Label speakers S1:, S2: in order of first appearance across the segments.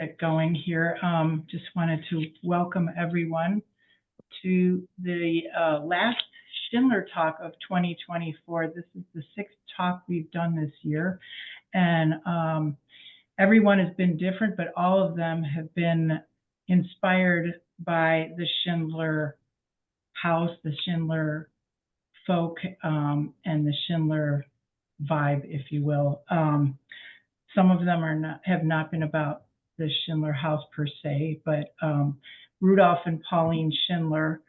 S1: get going here. Just wanted to welcome everyone to the last Schindler Talk of 2024. This is the 6th talk we've done this year, and everyone has been different, but all of them have been inspired by the Schindler house, the Schindler folk, and the Schindler vibe, if you will. Some of them have not been about the Schindler house per se, but Rudolph and Pauline Schindler,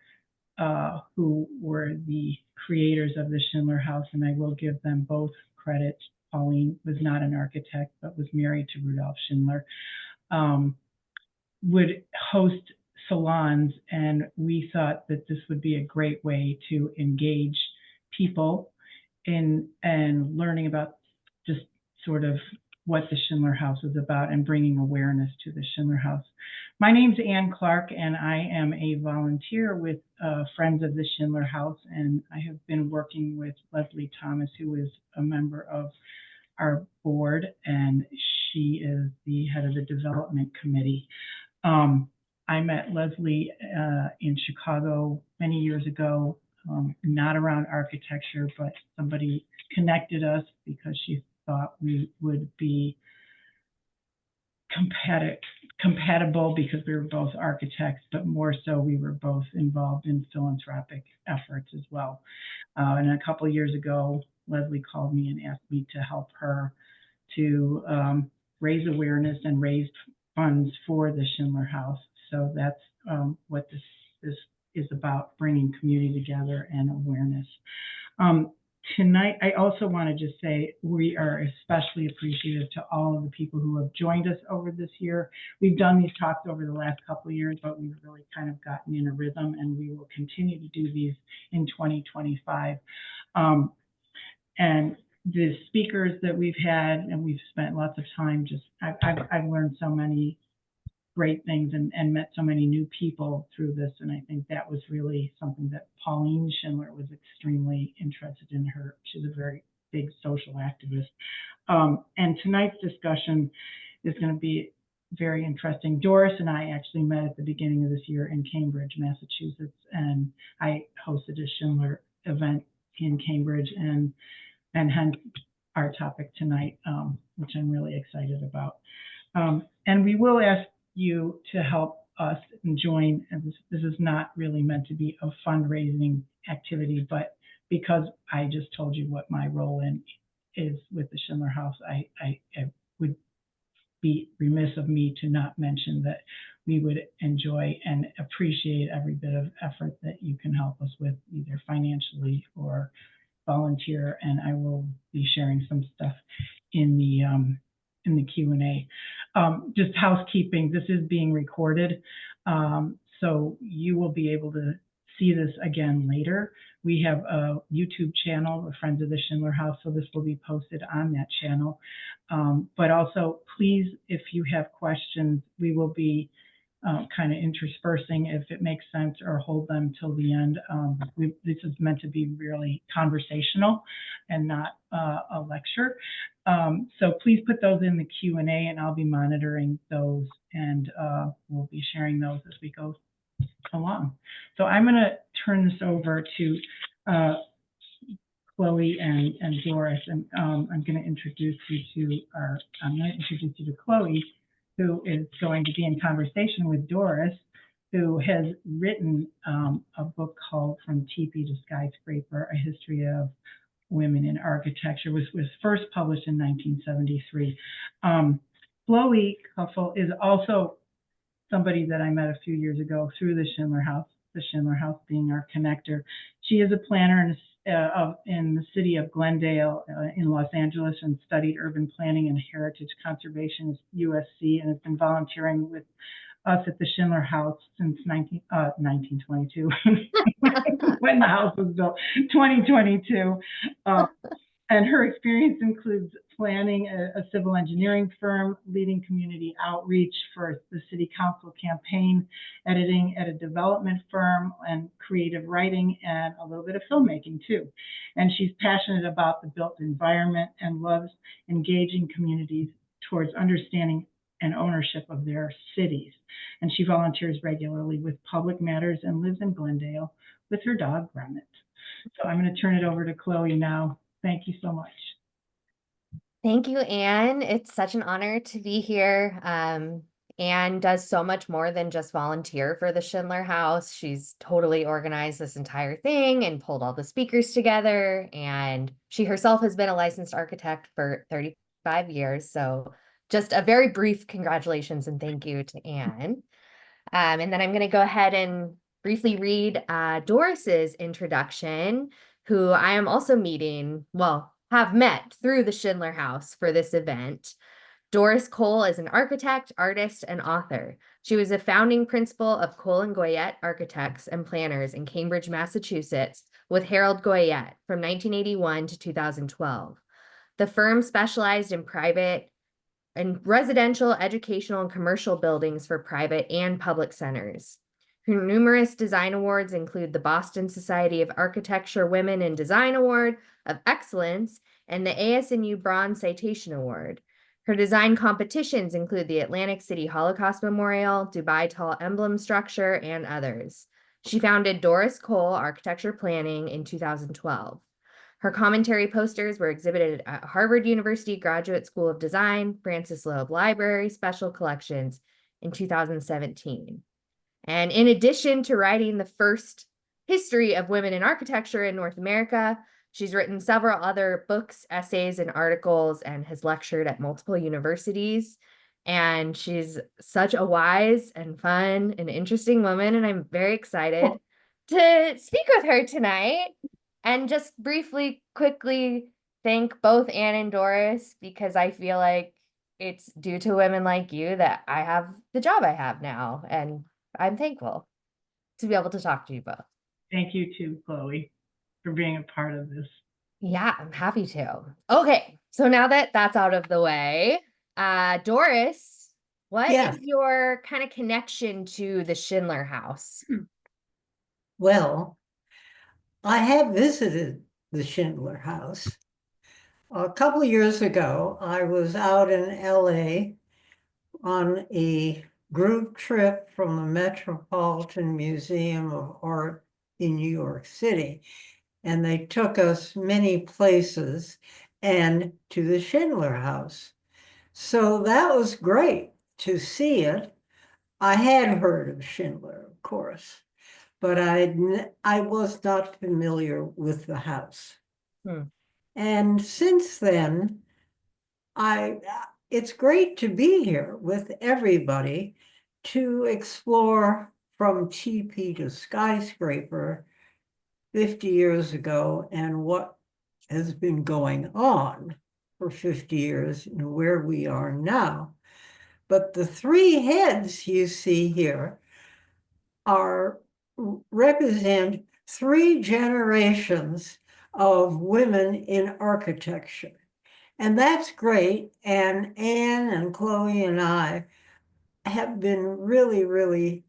S1: who were the creators of the Schindler house, and I will give them both credit. Pauline was not an architect, but was married to Rudolph Schindler, would host salons, and we thought that this would be a great way to engage people in and learning about just sort of what the Schindler House is about and bringing awareness to the Schindler House. My name's Ann Clark, and I am a volunteer with Friends of the Schindler House, and I have been working with Leslie Thomas, who is a member of our board, and she is the head of the development committee. I met Leslie in Chicago many years ago, not around architecture, but somebody connected us because she thought we would be compatible because we were both architects, but more so we were both involved in philanthropic efforts as well. And a couple of years ago, Leslie called me and asked me to help her to raise awareness and raise funds for the Schindler House. So that's what this is about, bringing community together and awareness. Tonight, I also want to just say we are especially appreciative to all of the people who have joined us over this year. We've done these talks over the last couple of years, but we've really kind of gotten in a rhythm, and we will continue to do these in 2025. And the speakers that we've had, and we've spent lots of time just, I've learned so many great things and met so many new people through this, and I think that was really something that Pauline Schindler was extremely interested in. She's a very big social activist. And tonight's discussion is going to be very interesting. Doris and I actually met at the beginning of this year in Cambridge, Massachusetts, and I hosted a Schindler event in Cambridge, and hence our topic tonight, which I'm really excited about. And we will ask you to help us and join. And this is not really meant to be a fundraising activity, but because I just told you what my role in is with the Schindler House, I would be remiss of me to not mention that we would enjoy and appreciate every bit of effort that you can help us with, either financially or volunteer. And I will be sharing some stuff in the Q&A. Just housekeeping, this is being recorded, so you will be able to see this again later. We have a YouTube channel, the Friends of the Schindler House, so this will be posted on that channel. But also, please, if you have questions, we will be kind of interspersing if it makes sense, or hold them till the end. This is meant to be really conversational and not a lecture. So please put those in the Q&A, and I'll be monitoring those, and we'll be sharing those as we go along. So I'm going to turn this over to Chloe and Doris, and I'm going to introduce you to Chloe, who is going to be in conversation with Doris, who has written a book called From Tipi to Skyscraper, A History of Women in Architecture, which was first published in 1973. Chloe Cuffel is also somebody that I met a few years ago through the Schindler House being our connector. She is a planner in the city of Glendale in Los Angeles, and studied urban planning and heritage conservation at USC, and has been volunteering with us at the Schindler House since 1922, when the house was built, 2022. And her experience includes planning a civil engineering firm, leading community outreach for the city council campaign, editing at a development firm, and creative writing, and a little bit of filmmaking too. And she's passionate about the built environment and loves engaging communities towards understanding and ownership of their cities. And she volunteers regularly with Public Matters and lives in Glendale with her dog, Remit. So I'm going to turn it over to Chloe now. Thank you so much.
S2: Thank you, Anne. It's such an honor to be here. Anne does so much more than just volunteer for the Schindler House. She's totally organized this entire thing and pulled all the speakers together. And she herself has been a licensed architect for 35 years. So just a very brief congratulations and thank you to Anne. And then I'm going to go ahead and briefly read Doris's introduction, who I am also meeting, well, have met through the Schindler House for this event. Doris Cole is an architect, artist, and author. She was a founding principal of Cole and Goyette Architects and Planners in Cambridge, Massachusetts, with Harold Goyette from 1981 to 2012. The firm specialized in private and residential, educational, and commercial buildings for private and public centers. Her numerous design awards include the Boston Society of Architecture Women in Design Award of Excellence and the AS&U Bronze Citation Award. Her design competitions include the Atlantic City Holocaust Memorial, Dubai Tall Emblem Structure, and others. She founded Doris Cole Architecture Planning in 2012. Her commentary posters were exhibited at Harvard University Graduate School of Design, Francis Loeb Library Special Collections in 2017. And in addition to writing the first history of women in architecture in North America, she's written several other books, essays, and articles, and has lectured at multiple universities. And she's such a wise and fun and interesting woman, and I'm very excited to speak with her tonight. And just briefly, quickly thank both Anne and Doris, because I feel like it's due to women like you that I have the job I have now. And I'm thankful to be able to talk to you both.
S1: Thank you too, Chloe, for being a part of this.
S2: Yeah, I'm happy to. Okay, so now that that's out of the way, Doris, what
S3: Yes.
S2: is your kind of connection to the Schindler House?
S3: Well, I have visited the Schindler House. A couple of years ago, I was out in LA on a group trip from the Metropolitan Museum of Art in New York City. And they took us many places and to the Schindler House. So that was great to see it. I had heard of Schindler, of course, but I was not familiar with the house. And since then, it's great to be here with everybody to explore From Tipi to Skyscraper 50 years ago and what has been going on for 50 years and where we are now. But the three heads you see here represent three generations of women in architecture. And that's great. And Anne and Chloe and I have been really, really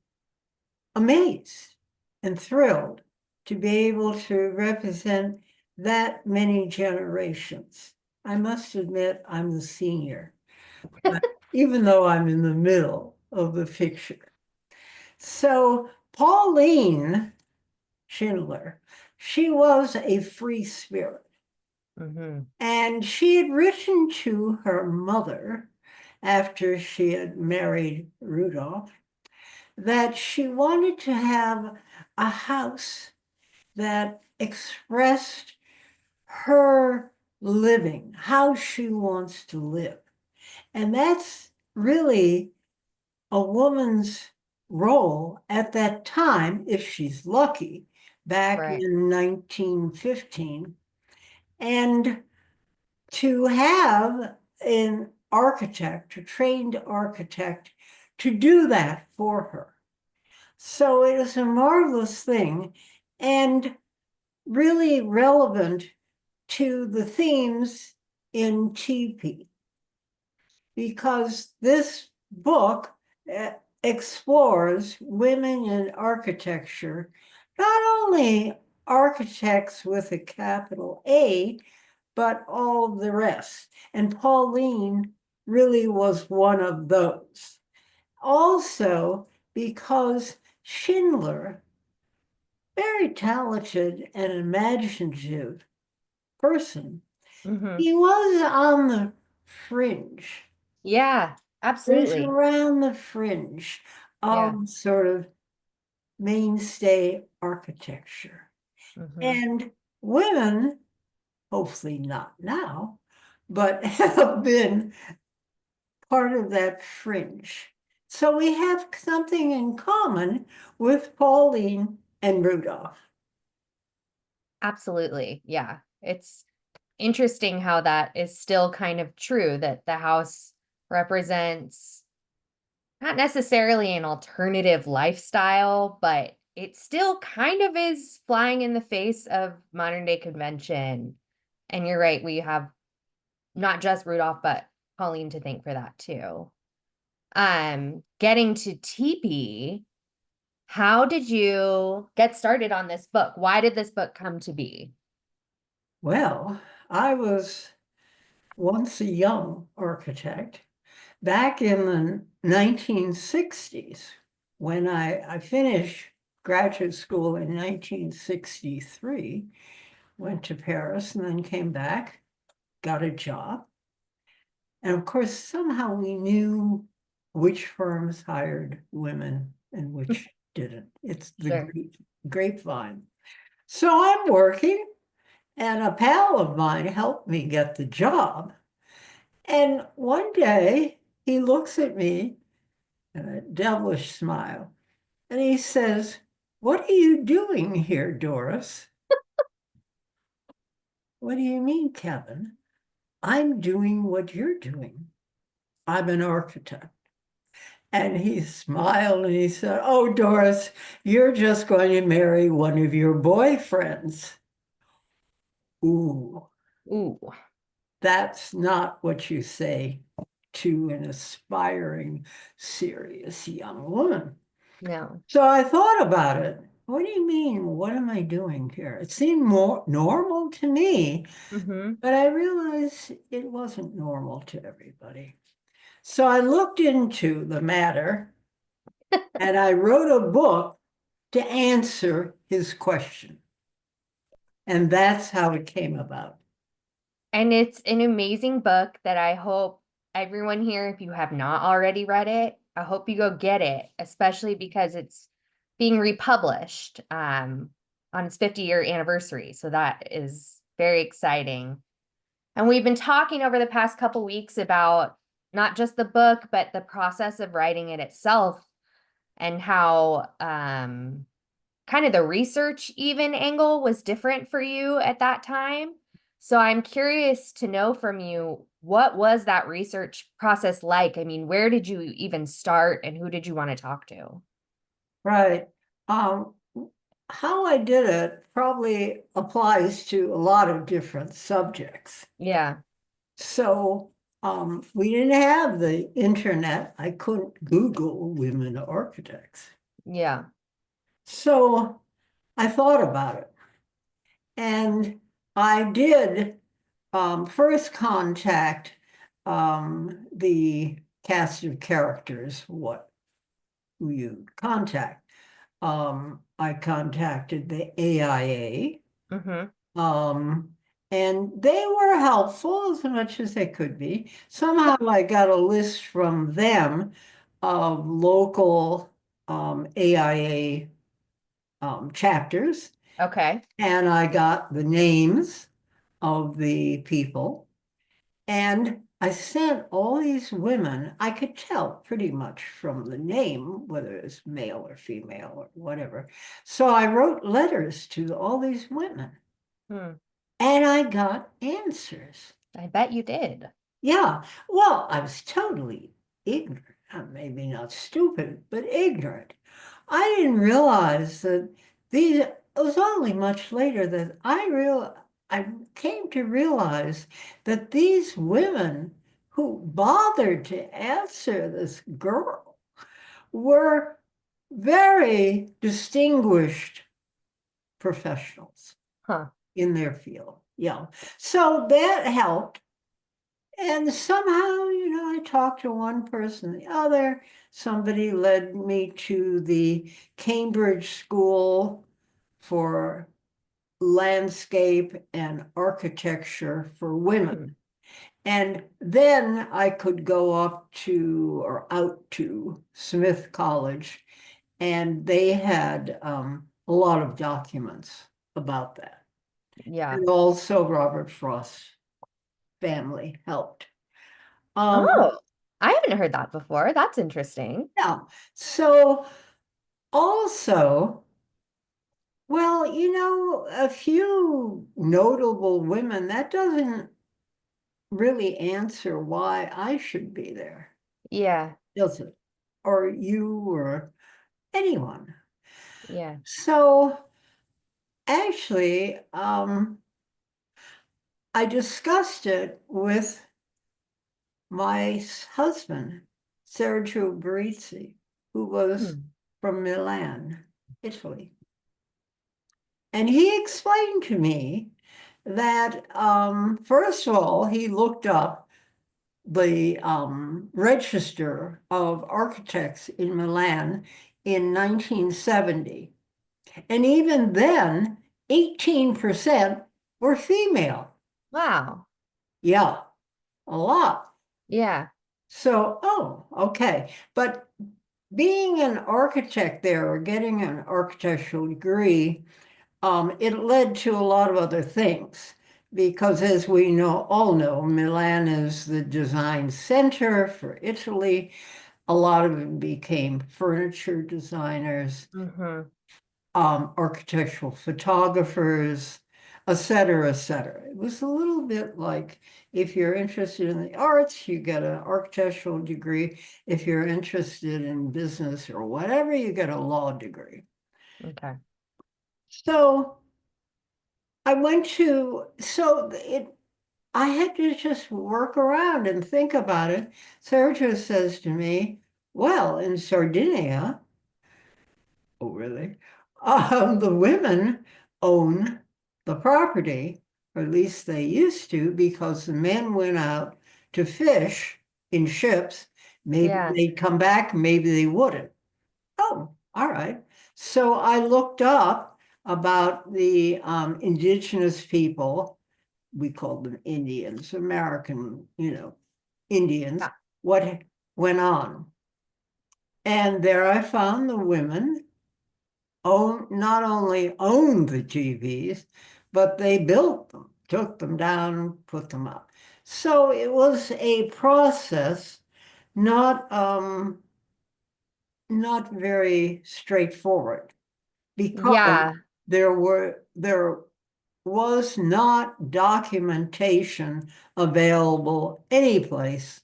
S3: amazed and thrilled to be able to represent that many generations. I must admit, I'm the senior, even though I'm in the middle of the picture. So Pauline Schindler, she was a free spirit. And she had written to her mother after she had married Rudolph that she wanted to have a house that expressed her living, how she wants to live. And that's really a woman's role at that time, if she's lucky, back in 1915. And to have an architect, a trained architect, to do that for her. So it is a marvelous thing and really relevant to the themes in Tipi, because this book explores women in architecture, not only architects with a capital A, but all of the rest. And Pauline really was one of those. Also, because Schindler, very talented and imaginative person,
S2: Mhm.
S3: he was on the fringe.
S2: Yeah,
S3: He was
S2: absolutely.
S3: around the fringe
S2: Yeah.
S3: of sort of mainstay architecture.
S2: Mhm.
S3: And women, hopefully not now, but have been part of that fringe. So we have something in common with Pauline and Rudolph.
S2: Absolutely. Yeah. It's interesting how that is still kind of true, that the house represents not necessarily an alternative lifestyle, but it still kind of is flying in the face of modern day convention. And you're right, we have not just Rudolph, but Pauline to thank for that too. Getting to Tipi, how did you get started on this book? Why did this book come to be?
S3: Well, I was once a young architect back in the 1960s when I finished graduate school in 1963, went to Paris and then came back, got a job. And of course, somehow we knew which firms hired women and which didn't. It's the
S2: Sure.
S3: grapevine. So I'm working, and a pal of mine helped me get the job. And one day he looks at me and a devilish smile, and he says, "What are you doing here, Doris?" "What do you mean, Kevin?" "I'm doing what you're doing. I'm an architect." And he smiled and he said, "Oh, Doris, you're just going to marry one of your boyfriends." Ooh,
S2: Ooh,
S3: that's not what you say to an aspiring, serious young woman.
S2: no.
S3: So I thought about it. What do you mean? What am I doing here? It seemed more normal to me,
S2: Mm-hmm.
S3: but I realized it wasn't normal to everybody. So I looked into the matter and I wrote a book to answer his question. And that's how it came about.
S2: And it's an amazing book that I hope everyone here, if you have not already read it, I hope you go get it, especially because it's being republished on its 50-year anniversary. So that is very exciting. And we've been talking over the past couple weeks about not just the book, but the process of writing it itself and how kind of the research even angle was different for you at that time. So I'm curious to know from you, what was that research process like? I mean, where did you even start and who did you want to talk to?
S3: Right. Um, how I did it probably applies to a lot of different subjects.
S2: Yeah,
S3: So we didn't have the internet. I couldn't Google women architects.
S2: yeah.
S3: So I thought about it. And I did first contact the cast of characters, who you contact. I contacted the AIA,
S2: Mm-hmm.
S3: and they were helpful as much as they could be. Somehow I got a list from them of local AIA chapters,
S2: Okay.
S3: and I got the names of the people. And I sent all these women, I could tell pretty much from the name, whether it's male or female or whatever. So I wrote letters to all these women
S2: Hmm.
S3: and I got answers.
S2: I bet you did.
S3: Yeah, well, I was totally ignorant. Maybe not stupid, but ignorant. I didn't realize that it was only much later that I came to realize that these women who bothered to answer this girl were very distinguished professionals
S2: Huh.
S3: in their field. Yeah. So that helped. And somehow, I talked to one person, the other. Somebody led me to the Cambridge School for Landscape and Architecture for Women.
S2: Hmm.
S3: And then I could go up to or out to Smith College, and they had a lot of documents about that.
S2: Yeah.
S3: And also Robert Frost's family helped. Um,
S2: Oh, I haven't heard that before. That's interesting.
S3: yeah. So also, well, a few notable women, that doesn't really answer why I should be there,
S2: Yeah.
S3: does it? Or you or anyone.
S2: Yeah.
S3: So actually, I discussed it with my husband, Sergio Barrizzi, who was
S2: Hmm.
S3: from Milan, Italy. And he explained to me that, first of all, he looked up the Register of Architects in Milan in 1970. And even then, 18% were female.
S2: Wow.
S3: Yeah, a lot.
S2: Yeah.
S3: So, oh, okay. But being an architect there or getting an architectural degree, it led to a lot of other things. Because as we all know, Milan is the design center for Italy. A lot of them became furniture designers,
S2: Mm-hmm.
S3: architectural photographers, et cetera, et cetera. It was a little bit like if you're interested in the arts, you get an architectural degree. If you're interested in business or whatever, you get a law degree.
S2: Okay.
S3: So I had to just work around and think about it. Sergio says to me, well, in Sardinia, oh, really? The women own the property, or at least they used to, because the men went out to fish in ships. Maybe
S2: Yeah.
S3: they'd come back, maybe they wouldn't. Oh, all right. So I looked up about the indigenous people. We called them Indians, American, Indians,
S2: Yeah.
S3: what went on. And there I found the women not only owned the TVs, but they built them, took them down, put them up. So it was a process, not very straightforward, because
S2: Yeah.
S3: there was not documentation available anyplace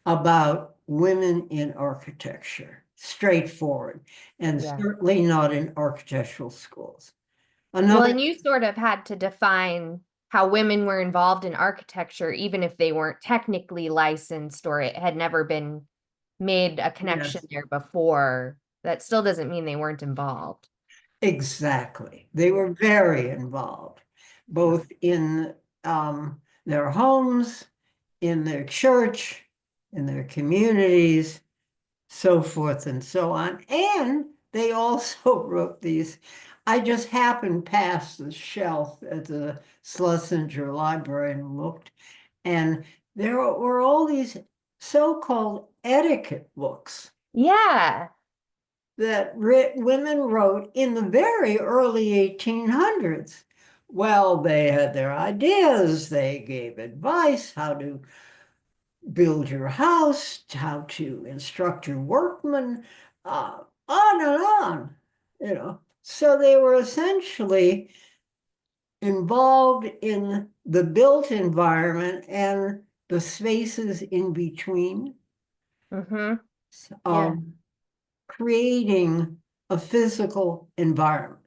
S3: about women in architecture, straightforward, and
S2: Yeah.
S3: certainly not in architectural schools.
S2: Well,
S3: Another,
S2: and you sort of had to define how women were involved in architecture, even if they weren't technically licensed or it had never been made a connection
S3: yes,
S2: there before. That still doesn't mean they weren't involved.
S3: exactly. They were very involved,
S2: Yeah.
S3: both in their homes, in their church, in their communities, so forth and so on. And they also wrote these. I just happened past the shelf at the Schlesinger Library and looked, and there were all these so-called etiquette books
S2: Yeah.
S3: that women wrote in the very early 1800s. Well, they had their ideas, they gave advice how to build your house, how to instruct your workmen, on and on, So they were essentially involved in the built environment and the spaces in between,
S2: Mm-hmm. Yeah.
S3: um, creating a physical environment.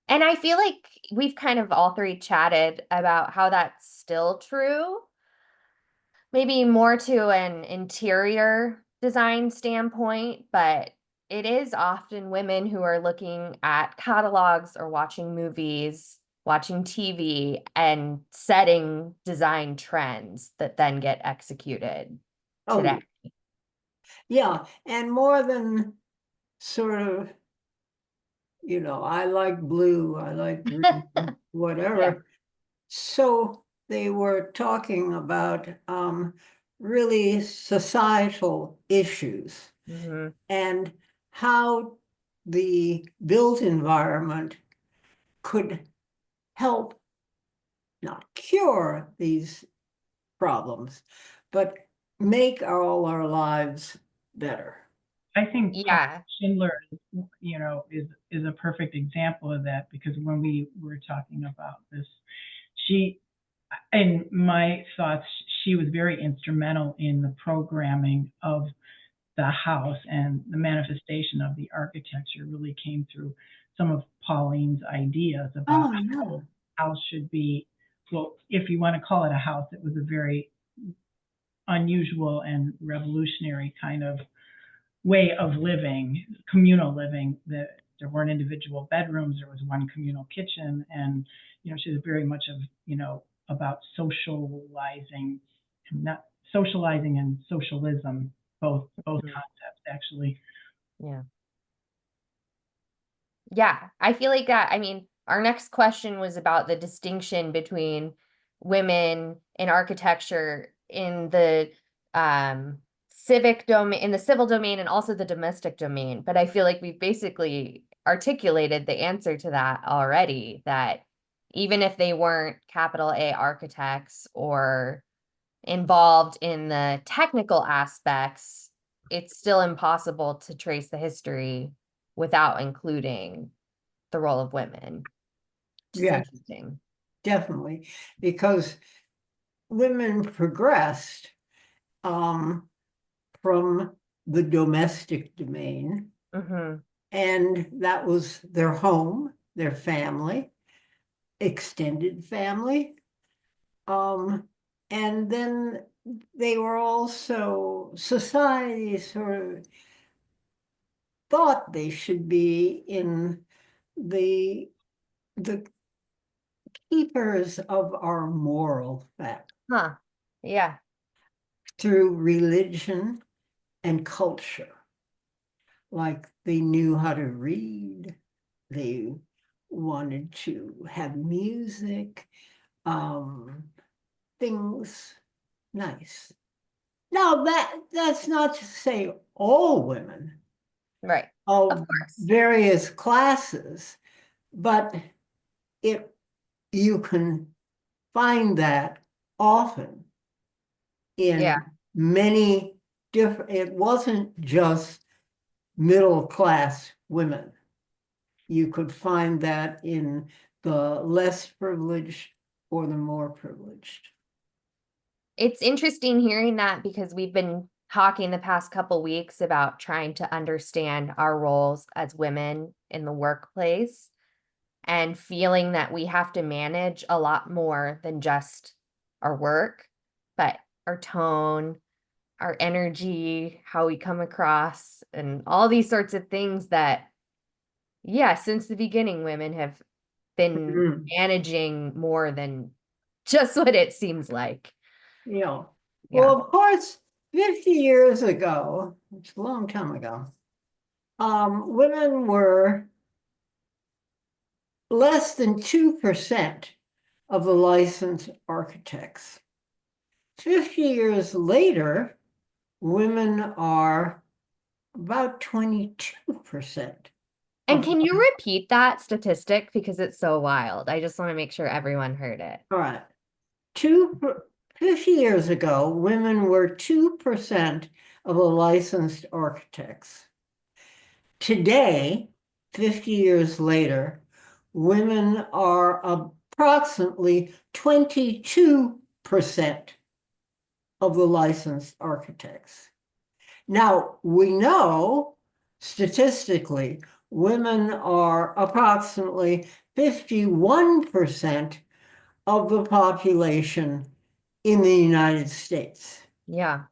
S2: And I feel like we've kind of all three chatted about how that's still true. Maybe more to an interior design standpoint, but it is often women who are looking at catalogs or watching movies watching TV, and setting design trends that then get executed today.
S3: Oh, yeah, and more than sort of, I like blue, I like green, whatever. So they were talking about really societal issues
S2: Mhm.
S3: and how the built environment could help not cure these problems, but make all our lives better.
S1: I think
S2: Yeah.
S1: Schindler, is a perfect example of that, because when we were talking about this, she, in my thoughts, she was very instrumental in the programming of the house, and the manifestation of the architecture really came through some of Pauline's ideas about
S3: Oh,
S1: how
S3: yeah.
S1: a house should be. Well, if you want to call it a house, it was a very unusual and revolutionary kind of way of living, communal living, that there weren't individual bedrooms, there was one communal kitchen. And, she was very much of, about socializing, not socializing and socialism, both
S2: Mhm.
S1: concepts actually.
S2: Yeah. Yeah, I feel like that. I mean, our next question was about the distinction between women in architecture in the civic domain, in the civil domain, and also the domestic domain. But I feel like we've basically articulated the answer to that already, that even if they weren't capital A architects or involved in the technical aspects, it's still impossible to trace the history without including the role of women, which is
S3: Yes,
S2: interesting.
S3: definitely, because women progressed um, from the domestic domain,
S2: Hmm.
S3: and that was their home, their family, extended family. And then they were also, society sort of thought they should be in the the keepers of our moral fact
S2: Huh. Yeah.
S3: through religion and culture. Like they knew how to read, they wanted to have music, um, things nice. Now that's not to say all women
S2: Right. Of
S3: of
S2: course.
S3: various classes, but it you can find that often
S2: Yeah.
S3: in many different, it wasn't just middle class women. You could find that in the less privileged or the more privileged.
S2: It's interesting hearing that because we've been talking the past couple weeks about trying to understand our roles as women in the workplace and feeling that we have to manage a lot more than just our work, but our tone, our energy, how we come across, and all these sorts of things that, yeah, since the beginning, women have been
S3: Mhm.
S2: managing more than just what it seems like.
S3: Yeah.
S2: Yeah.
S3: Well, of course, 50 years ago, it's a long time ago, women were less than 2% of the licensed architects. 50 years later, women are about 22%.
S2: And can you repeat that statistic because it's so wild? I just want to make sure everyone heard it.
S3: All right. 50 years ago, women were 2% of the licensed architects. Today, 50 years later, women are approximately 22% of the licensed architects. Now, we know statistically, women are approximately 51% of the population in the United States.
S2: Yeah.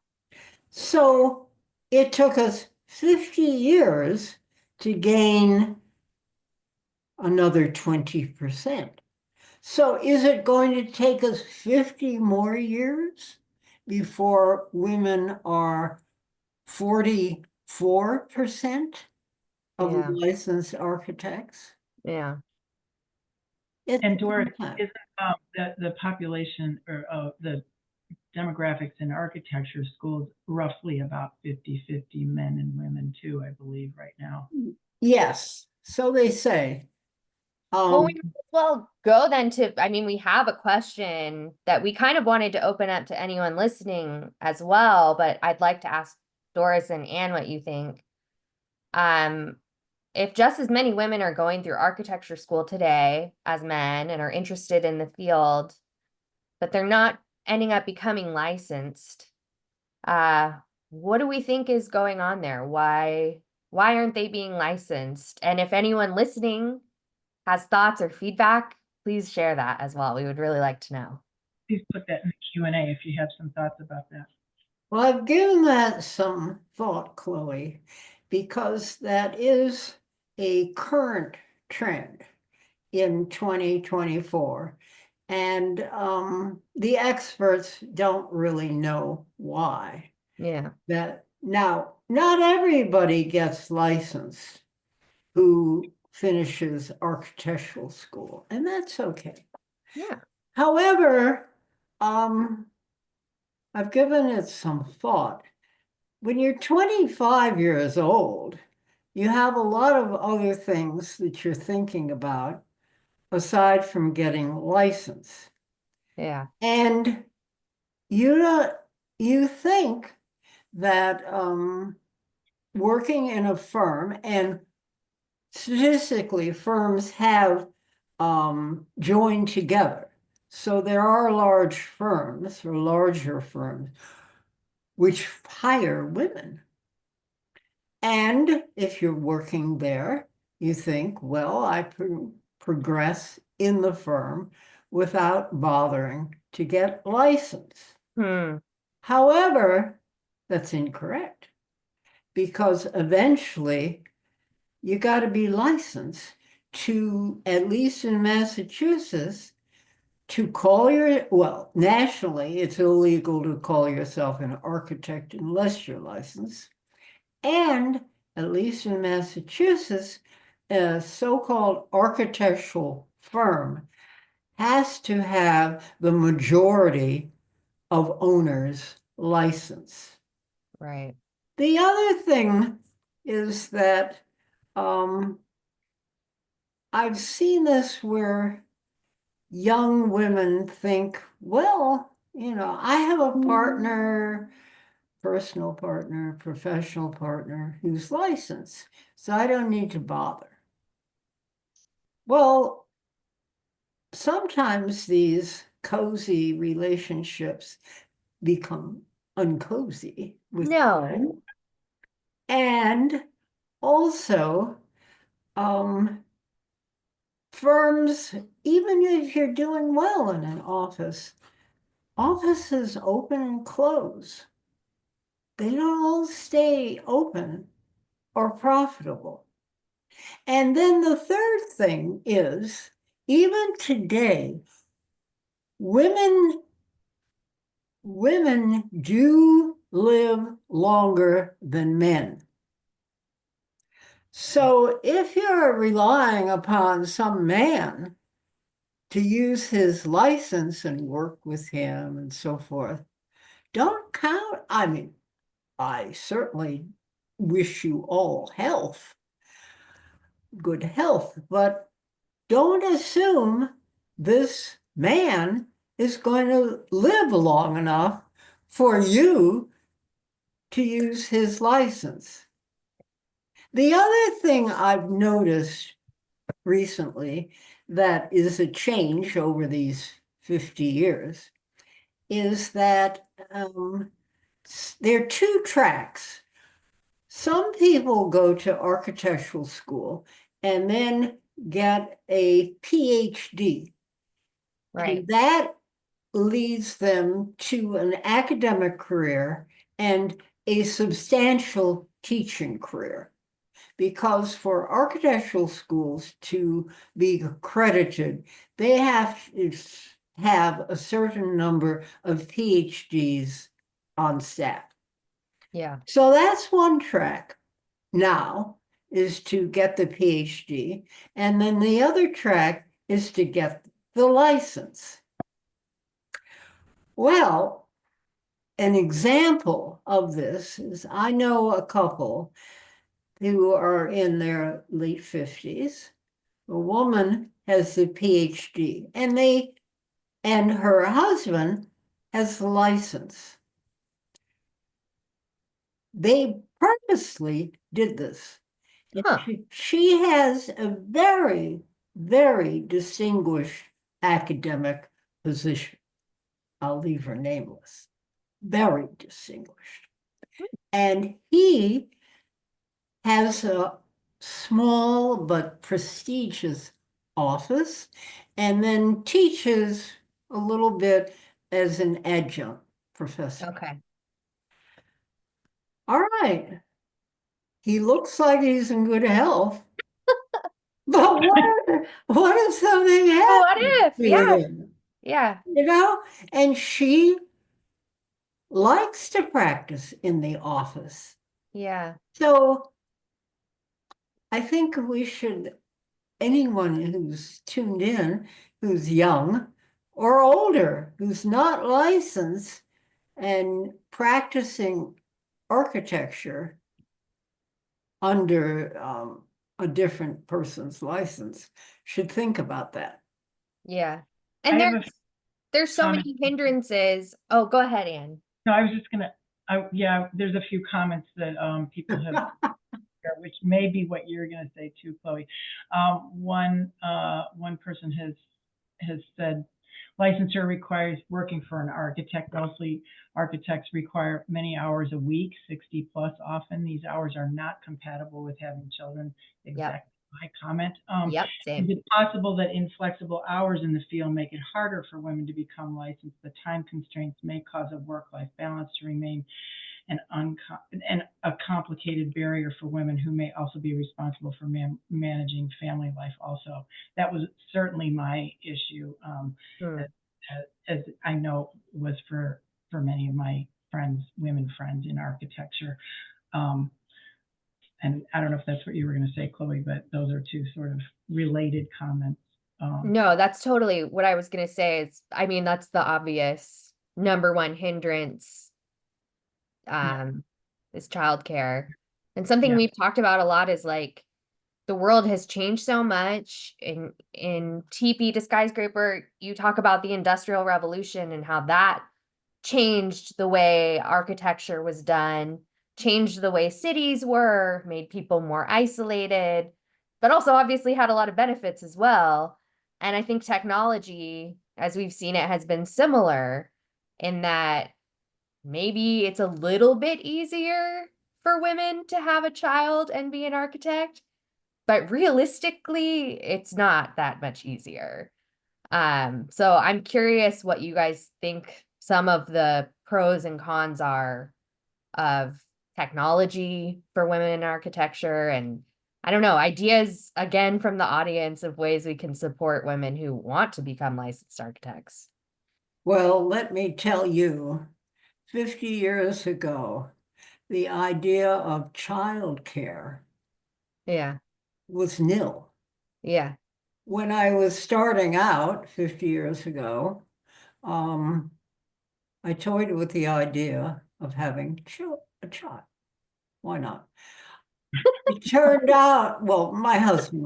S3: So it took us 50 years to gain another 20%. So is it going to take us 50 more years before women are 44% of
S2: Yeah.
S3: licensed architects?
S2: Yeah.
S3: It's
S1: And Doris,
S3: time.
S1: isn't the population or the demographics in architecture schools roughly about 50-50 men and women too, I believe, right now?
S3: Yes, so they say.
S2: Well, we might as well go then to, I mean, we have a question that we kind of wanted to open up to anyone listening as well, but I'd like to ask Doris and Anne what you think. If just as many women are going through architecture school today as men and are interested in the field, but they're not ending up becoming licensed, what do we think is going on there? Why aren't they being licensed? And if anyone listening has thoughts or feedback, please share that as well. We would really like to know.
S1: Please put that in the Q&A if you have some thoughts about that.
S3: Well, I've given that some thought, Chloe, because that is a current trend in 2024. And the experts don't really know why.
S2: Yeah.
S3: That now, not everybody gets licensed who finishes architectural school, and that's okay.
S2: Yeah.
S3: However, I've given it some thought. When you're 25 years old, you have a lot of other things that you're thinking about aside from getting licensed.
S2: Yeah.
S3: And you think that working in a firm, and statistically firms have joined together. So there are large firms or larger firms which hire women. And if you're working there, you think, well, I progress in the firm without bothering to get licensed. However, that's incorrect, because eventually you got to be licensed to, at least in Massachusetts, to call well, nationally, it's illegal to call yourself an architect unless you're licensed. And at least in Massachusetts, a so-called architectural firm has to have the majority of owners licensed.
S2: Right.
S3: The other thing is that I've seen this where young women think, well, I have a partner, personal partner, professional partner who's licensed, so I don't need to bother. Well, sometimes these cozy relationships become uncozy with
S2: No.
S3: and also firms, even if you're doing well in an office, offices open and close. They don't all stay open or profitable. And then the third thing is, even today, women do live longer than men. So if you're relying upon some man to use his license and work with him and so forth, don't count. I mean, I certainly wish you all health, good health, but don't assume this man is going to live long enough for you to use his license. The other thing I've noticed recently that is a change over these 50 years is that there are two tracks. Some people go to architectural school and then get a PhD.
S2: Right.
S3: And that leads them to an academic career and a substantial teaching career. because for architectural schools to be accredited, they have to have a certain number of PhDs on staff.
S2: Yeah.
S3: So that's one track now, is to get the PhD. And then the other track is to get the license. Well, an example of this is I know a couple who are in their late 50s. A woman has the PhD, and her husband has the license. They purposely did this.
S2: Huh.
S3: She has a very, very distinguished academic position. I'll leave her nameless. Very distinguished. And he has a small but prestigious office, and then teaches a little bit as an adjunct professor.
S2: Okay.
S3: All right. He looks like he's in good health. But what if something
S2: What
S3: happens
S2: if?
S3: to
S2: Yeah.
S3: him?
S2: Yeah.
S3: You know? And she likes to practice in the office.
S2: Yeah.
S3: So I think anyone who's tuned in, who's young or older, who's not licensed and practicing architecture under a different person's license, should think about that.
S2: Yeah.
S1: I
S2: And
S1: have a
S2: there's so
S1: comment.
S2: many hindrances. Oh, go ahead, Anne.
S1: No, I was just gonna, yeah, there's a few comments that people have, which may be what you're gonna say too, Chloe. One person has said licensure requires working for an architect. Mostly architects require many hours a week, 60 plus often. These hours are not compatible with having children. Exactly. My comment.
S2: Yep,
S1: Is
S2: same.
S1: it possible that inflexible hours in the field make it harder for women to become licensed? The time constraints may cause a work-life balance to remain a complicated barrier for women who may also be responsible for managing family life also. That was certainly my issue, as I know was for many of my friends, women friends in architecture. And I don't know if that's what you were going to say, Chloe, but those are two sort of related comments.
S2: No, that's totally what I was going to say. I mean, that's the obvious number one hindrance, is childcare. And something
S1: Yeah.
S2: we've talked about a lot is like the world has changed so much. In Tipi to Skyscraper, you talk about the Industrial Revolution and how that changed the way architecture was done, changed the way cities were, made people more isolated, but also obviously had a lot of benefits as well. And I think technology, as we've seen it, has been similar in that maybe it's a little bit easier for women to have a child and be an architect, but realistically, it's not that much easier. So I'm curious what you guys think some of the pros and cons are of technology for women in architecture, and I don't know, ideas again from the audience of ways we can support women who want to become licensed architects.
S3: Well, let me tell you, 50 years ago, the idea of childcare
S2: Yeah.
S3: was nil.
S2: Yeah.
S3: When I was starting out 50 years ago, I toyed with the idea of having a child. Why not? It turned out, well, my husband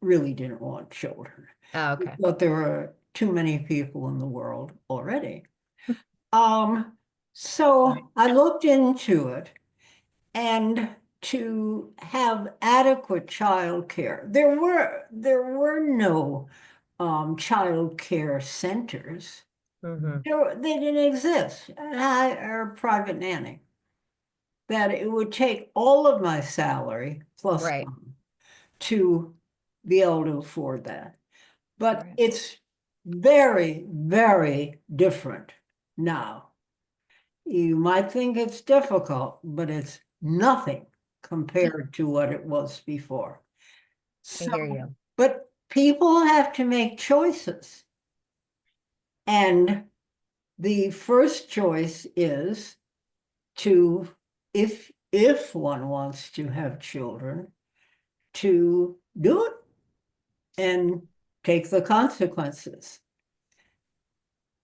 S3: really didn't want children.
S2: Oh, okay.
S3: But there were too many people in the world already. So I looked into it, and to have adequate childcare, there were no child care centers. They didn't exist. Or a private nanny. That it would take all of my salary plus
S2: Right.
S3: some to be able to afford that. But
S2: Right.
S3: it's very, very different now. You might think it's difficult, but it's nothing compared to what it was before.
S2: I hear you.
S3: But people have to make choices. And the first choice is to, if one wants to have children, to do it and take the consequences.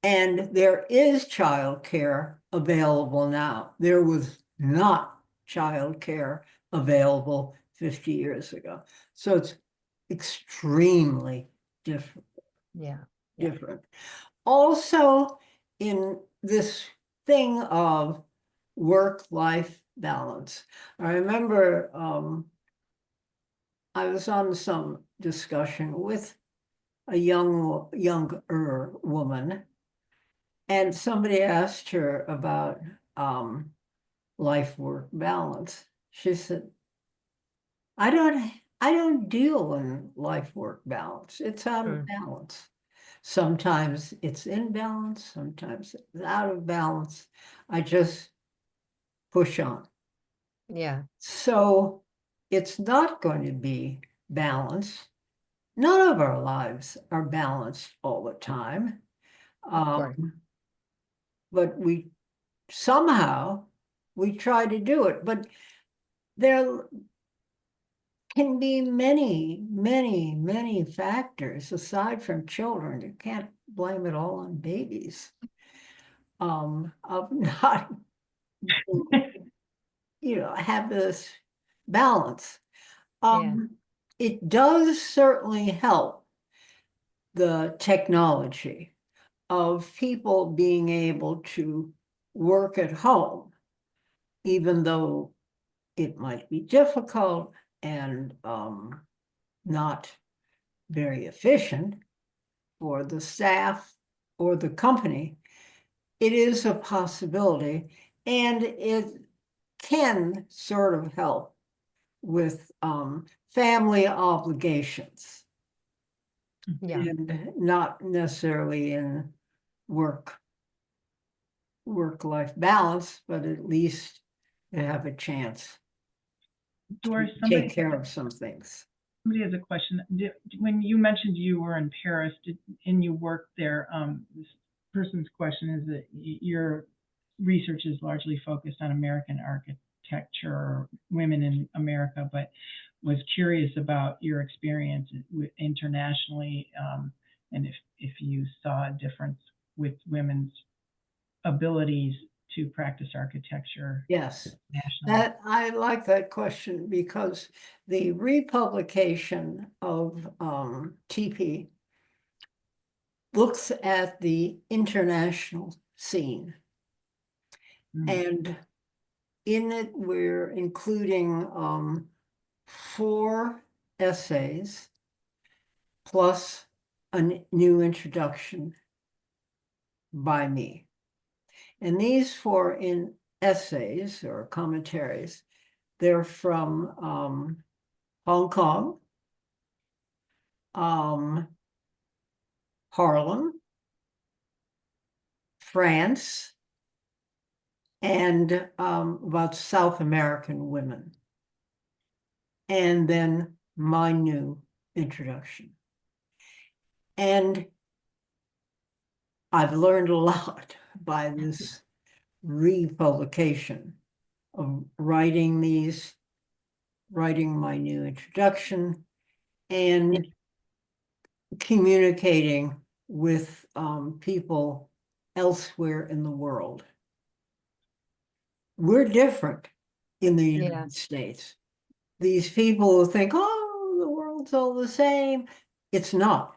S3: And there is childcare available now. There was not childcare available 50 years ago. So it's extremely different.
S2: Yeah.
S3: Different. Also, in this thing of work-life balance, I remember I was on some discussion with a younger woman, and somebody asked her about life-work balance. She said, I don't deal in life-work balance. It's out of balance. Sometimes it's in balance, sometimes it's out of balance. I just push on.
S2: Yeah.
S3: So it's not going to be balanced. None of our lives are balanced all the time. But we somehow we try to do it. But there can be many, many, many factors aside from children. You can't blame it all on babies. Of not, have this balance. It does certainly help the technology of people being able to work at home, even though it might be difficult and not very efficient for the staff or the company. It is a possibility, and it can sort of help with family obligations.
S2: Yeah.
S3: And not necessarily in work-life balance, but at least you have a chance
S1: Doris,
S3: to take care of some things.
S1: Somebody has a question. When you mentioned you were in Paris and you worked there, this person's question is that your research is largely focused on American architecture or women in America, but was curious about your experience internationally, and if you saw a difference with women's abilities to practice architecture.
S3: Yes,
S1: nationally.
S3: I like that question, because the republication of Tipi looks at the international scene. And in it, we're including 4 essays plus a new introduction by me. And these 4 essays or commentaries, they're from Hong Kong, Harlem, France, and about South American women. And then my new introduction. And I've learned a lot by this republication of writing my new introduction and communicating with people elsewhere in the world. We're different in the United States. These people who think, oh, the world's all the same. It's not.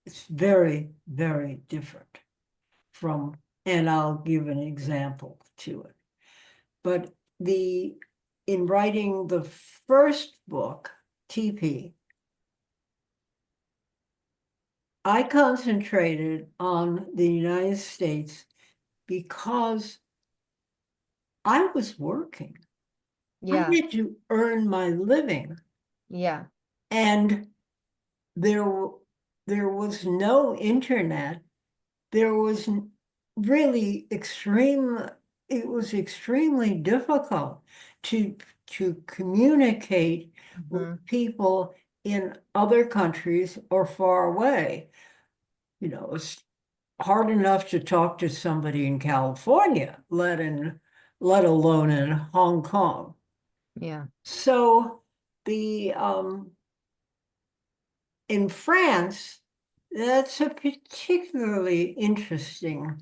S3: It's very, very different from, and I'll give an example to it. But in writing the first book, TP, I concentrated on the United States because I was working. I had to earn my living.
S2: Yeah.
S3: And there was no internet. There was really it was extremely difficult to to communicate
S2: Mhm.
S3: with people in other countries or far away. You know, it's hard enough to talk to somebody in California, let alone in Hong Kong.
S2: Yeah.
S3: So the in France, that's a particularly interesting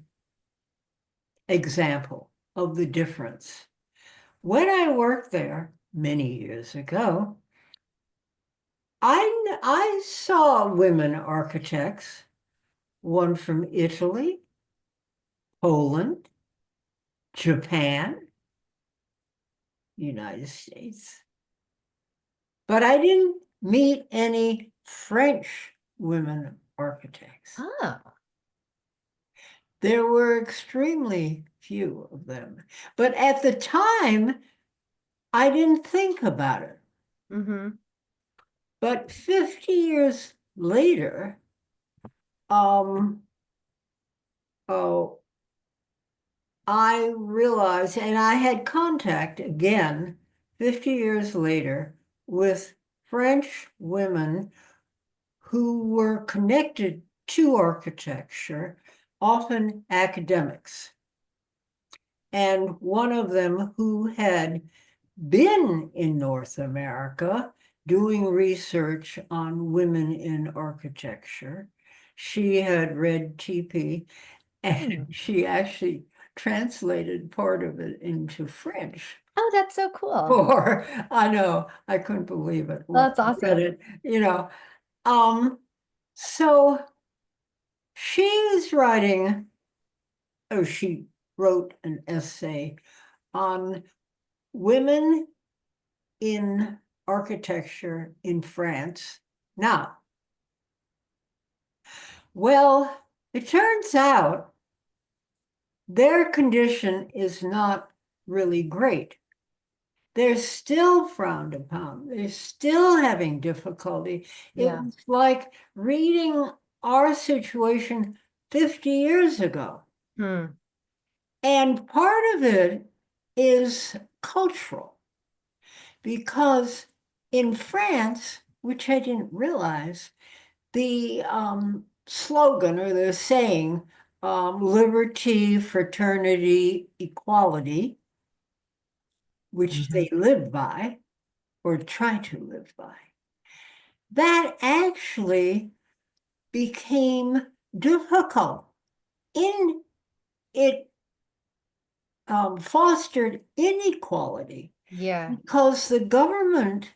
S3: example of the difference. When I worked there many years ago, I saw women architects, one from Italy, Poland, Japan, United States. But I didn't meet any French women architects.
S2: Oh.
S3: There were extremely few of them. But at the time, I didn't think about it.
S2: Mm-hmm.
S3: But 50 years later, oh, I realized, and I had contact again 50 years later with French women who were connected to architecture, often academics. And one of them who had been in North America doing research on women in architecture. She had read Tipi, and she actually translated part of it into French.
S2: Oh, that's so cool.
S3: Or I know, I couldn't believe it.
S2: Oh, that's
S3: when I read
S2: awesome.
S3: it, you know. So she's writing, she wrote an essay on women in architecture in France now. Well, it turns out their condition is not really great. They're still frowned upon. They're still having difficulty. It
S2: Yeah.
S3: was like reading our situation 50 years ago.
S2: Hmm.
S3: And part of it is cultural, because in France, which I didn't realize, the slogan or the saying, liberty, fraternity, equality, which they live by or try to live by, that actually became difficult. It fostered inequality
S2: Yeah.
S3: because the government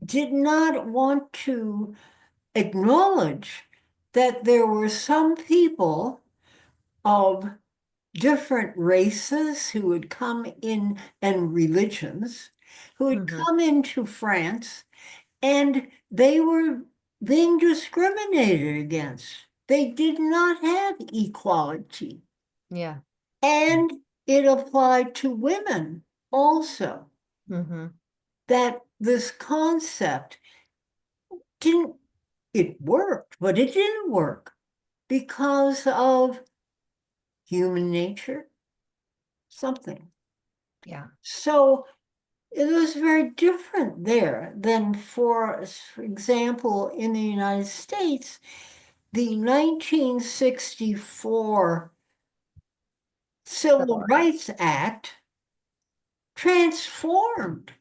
S3: did not want to acknowledge that there were some people of different races who would come in, and religions who would
S2: Mhm.
S3: come into France, and they were being discriminated against. They did not have equality.
S2: Yeah.
S3: And it applied to women also,
S2: Mm-hmm.
S3: that this concept didn't, it worked, but it didn't work because of human nature, something.
S2: Yeah.
S3: So it was very different there than, for example, in the United States, the 1964 Civil Rights Act transformed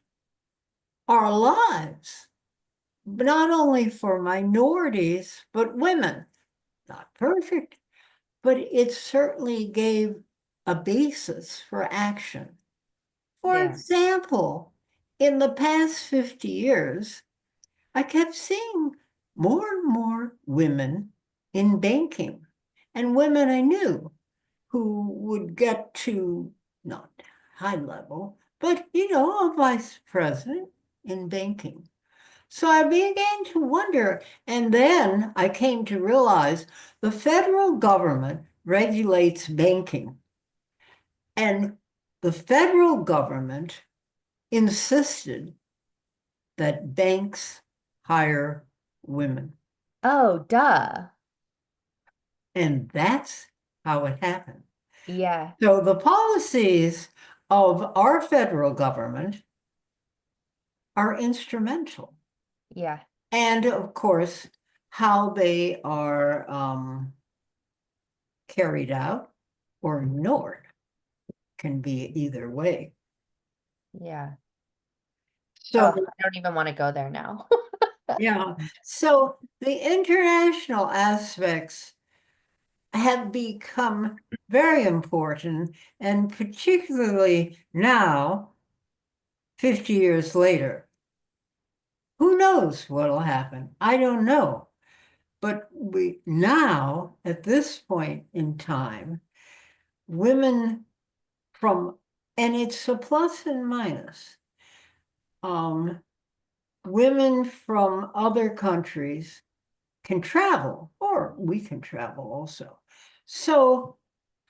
S3: our lives, not only for minorities, but women. Not perfect, but it certainly gave a basis for action. For
S2: Yeah.
S3: example, in the past 50 years, I kept seeing more and more women in banking, and women I knew who would get to not high level, but a vice president in banking. So I began to wonder, and then I came to realize the federal government regulates banking, and the federal government insisted that banks hire women.
S2: Oh, duh.
S3: And that's how it happened.
S2: Yeah.
S3: So the policies of our federal government are instrumental.
S2: Yeah.
S3: And of course, how they are carried out or ignored can be either way.
S2: Yeah.
S3: So,
S2: Oh, I don't even want to go there now.
S3: yeah, so the international aspects have become very important, and particularly now, 50 years later. Who knows what'll happen? I don't know. But we now, at this point in time, women from, and it's a plus and minus, women from other countries can travel, or we can travel also. So,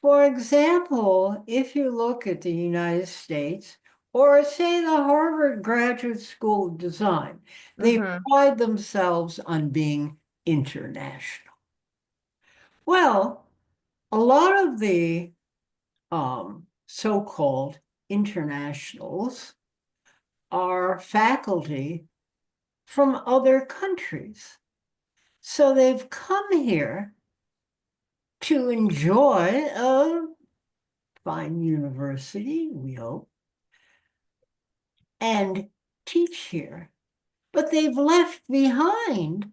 S3: for example, if you look at the United States, or say the Harvard Graduate School of Design, they
S2: Mhm.
S3: pride themselves on being international. Well, a lot of the so-called internationals are faculty from other countries. So they've come here to enjoy a fine university, we hope, and teach here. But they've left behind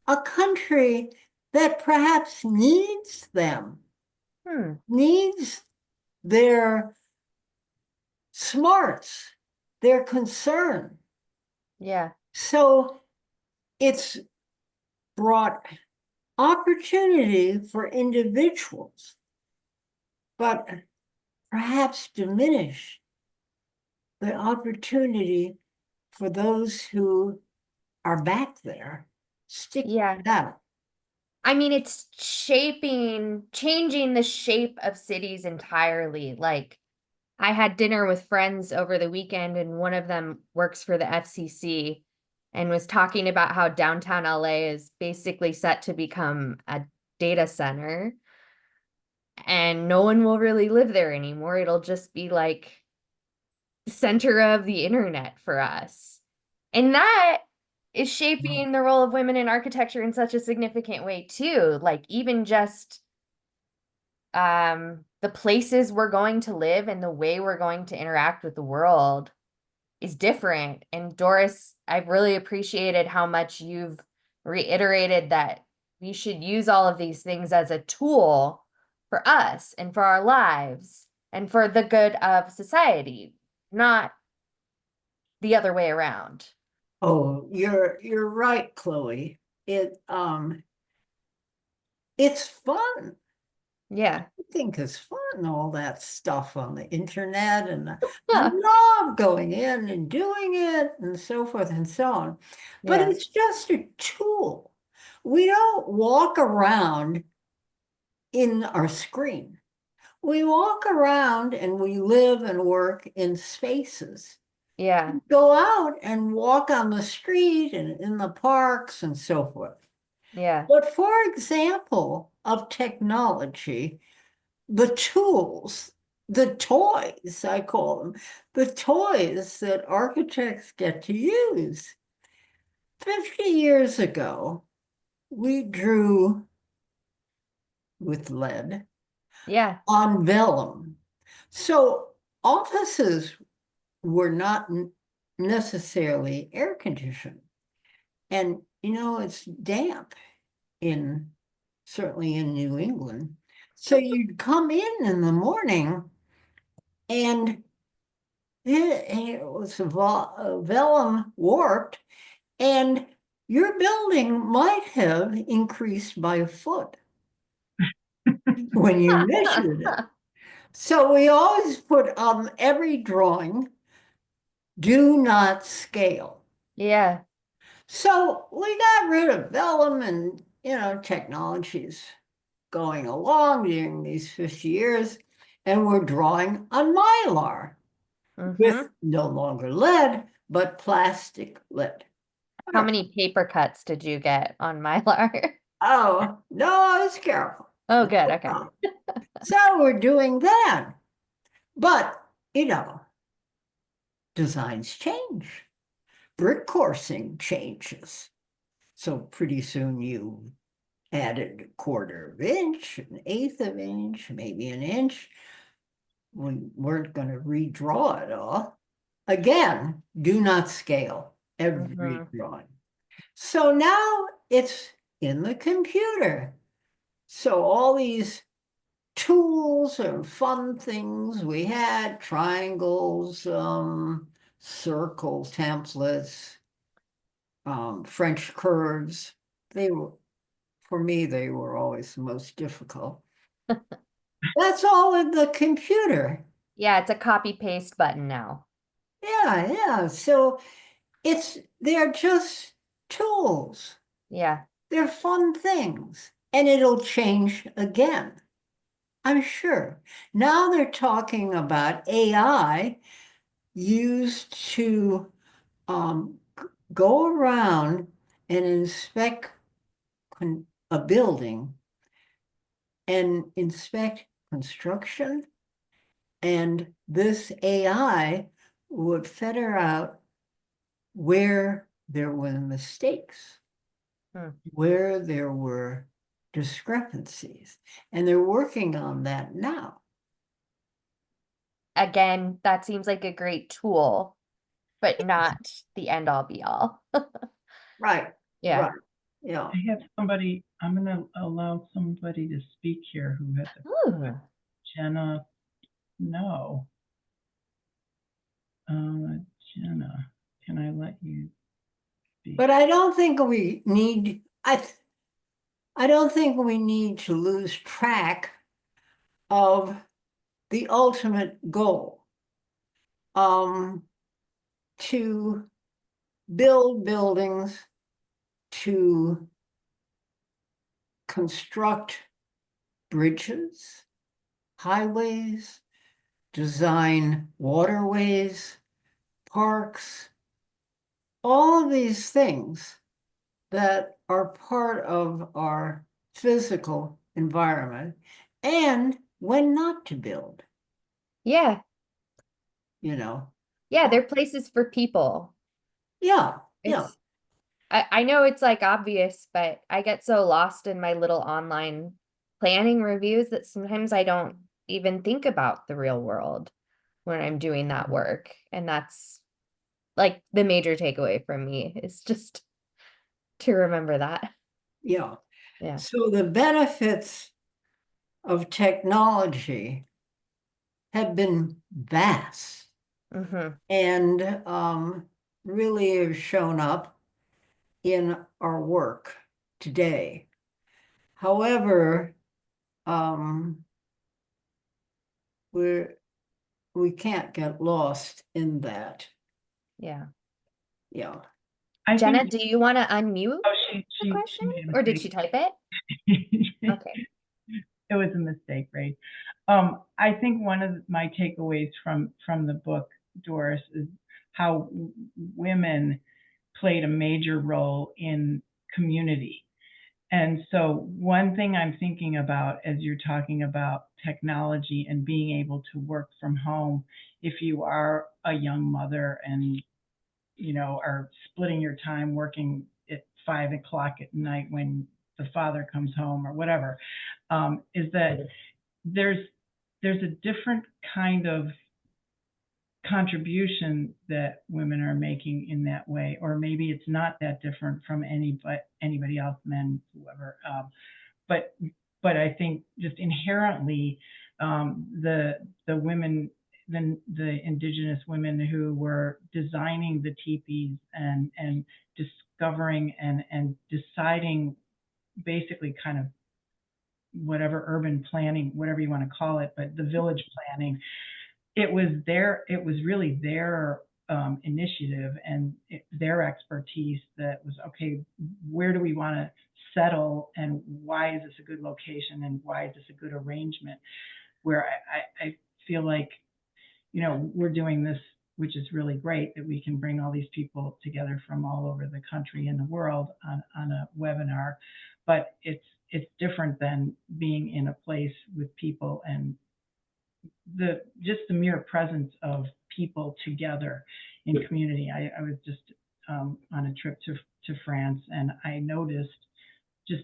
S3: a country that perhaps needs them, needs their smarts, their concern.
S2: Yeah.
S3: So it's brought opportunity for individuals, but perhaps diminish the opportunity for those who are back there sticking
S2: Yeah.
S3: it out.
S2: I mean, it's changing the shape of cities entirely. Like, I had dinner with friends over the weekend, and one of them works for the FCC and was talking about how downtown LA is basically set to become a data center, and no one will really live there anymore. It'll just be like the center of the internet for us. And that is shaping the role of women in architecture in such a significant way too. Like, even just the places we're going to live and the way we're going to interact with the world is different. And Doris, I've really appreciated how much you've reiterated that we should use all of these things as a tool for us and for our lives and for the good of society, not the other way around.
S3: Oh, you're right, Chloe. It's fun.
S2: Yeah.
S3: I think it's fun, all that stuff on the internet, and I
S2: Yeah.
S3: love going in and doing it and so forth and so on. But
S2: Yeah.
S3: it's just a tool. We don't walk around in our screen. We walk around and we live and work in spaces.
S2: Yeah.
S3: Go out and walk on the street and in the parks and so forth.
S2: Yeah.
S3: But for example, of technology, the tools, the toys, I call them, the toys that architects get to use. 50 years ago, we drew with lead
S2: Yeah.
S3: on vellum. So offices were not necessarily air conditioned. And, it's damp certainly in New England. So you'd come in the morning and it was vellum warped, and your building might have increased by a foot when you measured it. So we always put on every drawing, do not scale.
S2: Yeah.
S3: So we got rid of vellum, and, technologies going along during these 50 years, and we're drawing on Mylar with no longer lead, but plastic lead.
S2: How many paper cuts did you get on Mylar?
S3: Oh, no, I was careful.
S2: Oh, good. Okay.
S3: So we're doing that. But, designs change. brick coursing changes. So pretty soon you added 1/4 inch, 1/8 of an inch, maybe an inch. We weren't going to redraw it all. Again, do not scale every drawing. So now it's in the computer. So all these tools and fun things we had, triangles, circle templates, French curves, they were, for me, they were always the most difficult. That's all in the computer.
S2: Yeah, it's a copy paste button now.
S3: Yeah. So they're just tools.
S2: Yeah.
S3: They're fun things. And it'll change again, I'm sure. Now they're talking about AI used to go around and inspect a building and inspect construction. And this AI would figure out where there were mistakes, where there were discrepancies. And they're working on that now.
S2: Again, that seems like a great tool, but not the end all be all.
S3: Right.
S2: Yeah.
S3: Right. Yeah.
S1: I have somebody, I'm going to allow somebody to speak here who had
S2: Ooh.
S1: Jenna. No. Jenna, can I let you speak?
S3: But I don't think we need, I don't think we need to lose track of the ultimate goal. To build buildings, to construct bridges, highways, design waterways, parks, all of these things that are part of our physical environment, and when not to build,
S2: Yeah.
S3: you know.
S2: Yeah, they're places for people.
S3: Yeah.
S2: It's I know it's like obvious, but I get so lost in my little online planning reviews that sometimes I don't even think about the real world when I'm doing that work. And that's like the major takeaway from me is just to remember that.
S3: Yeah.
S2: Yeah.
S3: So the benefits of technology have been vast and really have shown up in our work today. However, we can't get lost in that.
S2: Yeah.
S3: Yeah.
S2: Jenna, do you want to unmute
S1: the
S2: question? Or did she type it? Okay.
S1: It was a mistake, right? I think one of my takeaways from the book, Doris, is how women played a major role in community. And so one thing I'm thinking about as you're talking about technology and being able to work from home, if you are a young mother and are splitting your time working at 5 o'clock at night when the father comes home or whatever, is that there's a different kind of contribution that women are making in that way, or maybe it's not that different from anybody else, men, whoever. But I think just inherently, the women, the indigenous women who were designing the teepees and discovering and deciding, basically kind of whatever urban planning, whatever you want to call it, but the village planning, it was really their initiative and their expertise that was, okay, where do we want to settle and why is this a good location and why is this a good arrangement? Where I feel like, we're doing this, which is really great that we can bring all these people together from all over the country and the world on a webinar, but it's different than being in a place with people and just the mere presence of people together in community. I was just on a trip to France, and I noticed just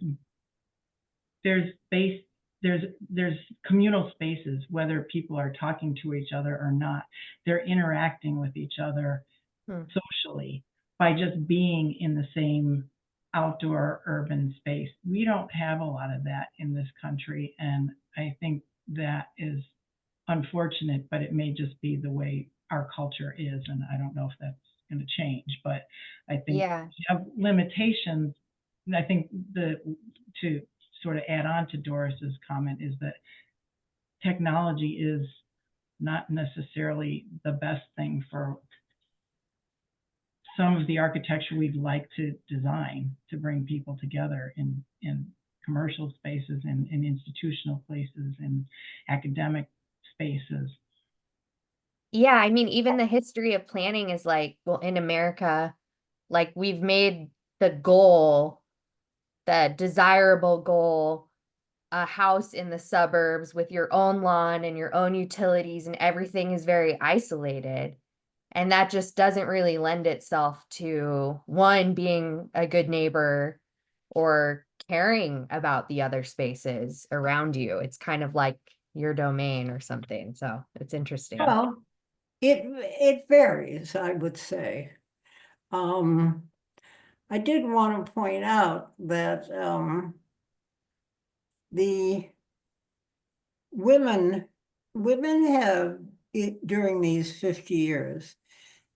S1: there's space, there's communal spaces, whether people are talking to each other or not. They're interacting with each other socially by just being in the same outdoor urban space. We don't have a lot of that in this country, and I think that is unfortunate, but it may just be the way our culture is, and I don't know if that's going to change, but I think
S2: Yeah.
S1: we have limitations. And I think to sort of add on to Doris's comment is that technology is not necessarily the best thing for some of the architecture we'd like to design to bring people together in commercial spaces and in institutional places and academic spaces.
S2: Yeah, I mean, even the history of planning is like, well, in America, like we've made the goal, the desirable goal, a house in the suburbs with your own lawn and your own utilities, and everything is very isolated. And that just doesn't really lend itself to one, being a good neighbor or caring about the other spaces around you. It's kind of like your domain or something. So it's interesting.
S3: Well, it varies, I would say. I did want to point out that the women have, during these 50 years,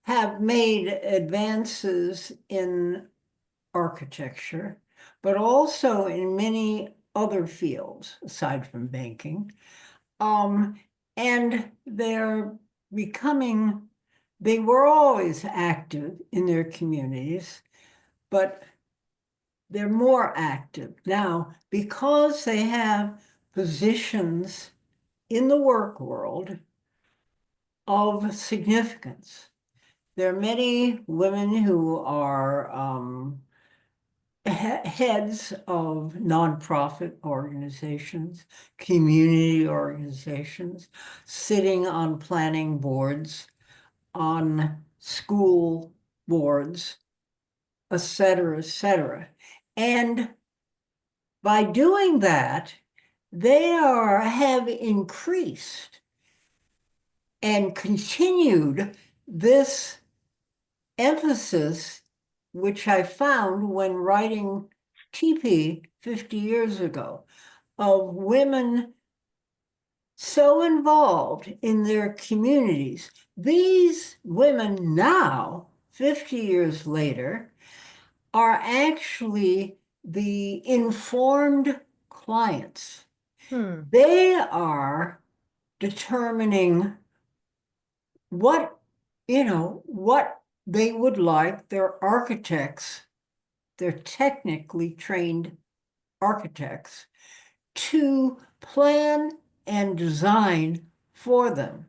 S3: have made advances in architecture, but also in many other fields aside from banking. And they're becoming, they were always active in their communities, but they're more active now because they have positions in the work world of significance. There are many women who are heads of nonprofit organizations, community organizations, sitting on planning boards, on school boards, et cetera, et cetera. And by doing that, they have increased and continued this emphasis, which I found when writing Tipi 50 years ago, of women so involved in their communities. These women now, 50 years later, are actually the informed clients. They are determining what they would like their architects, their technically trained architects, to plan and design for them.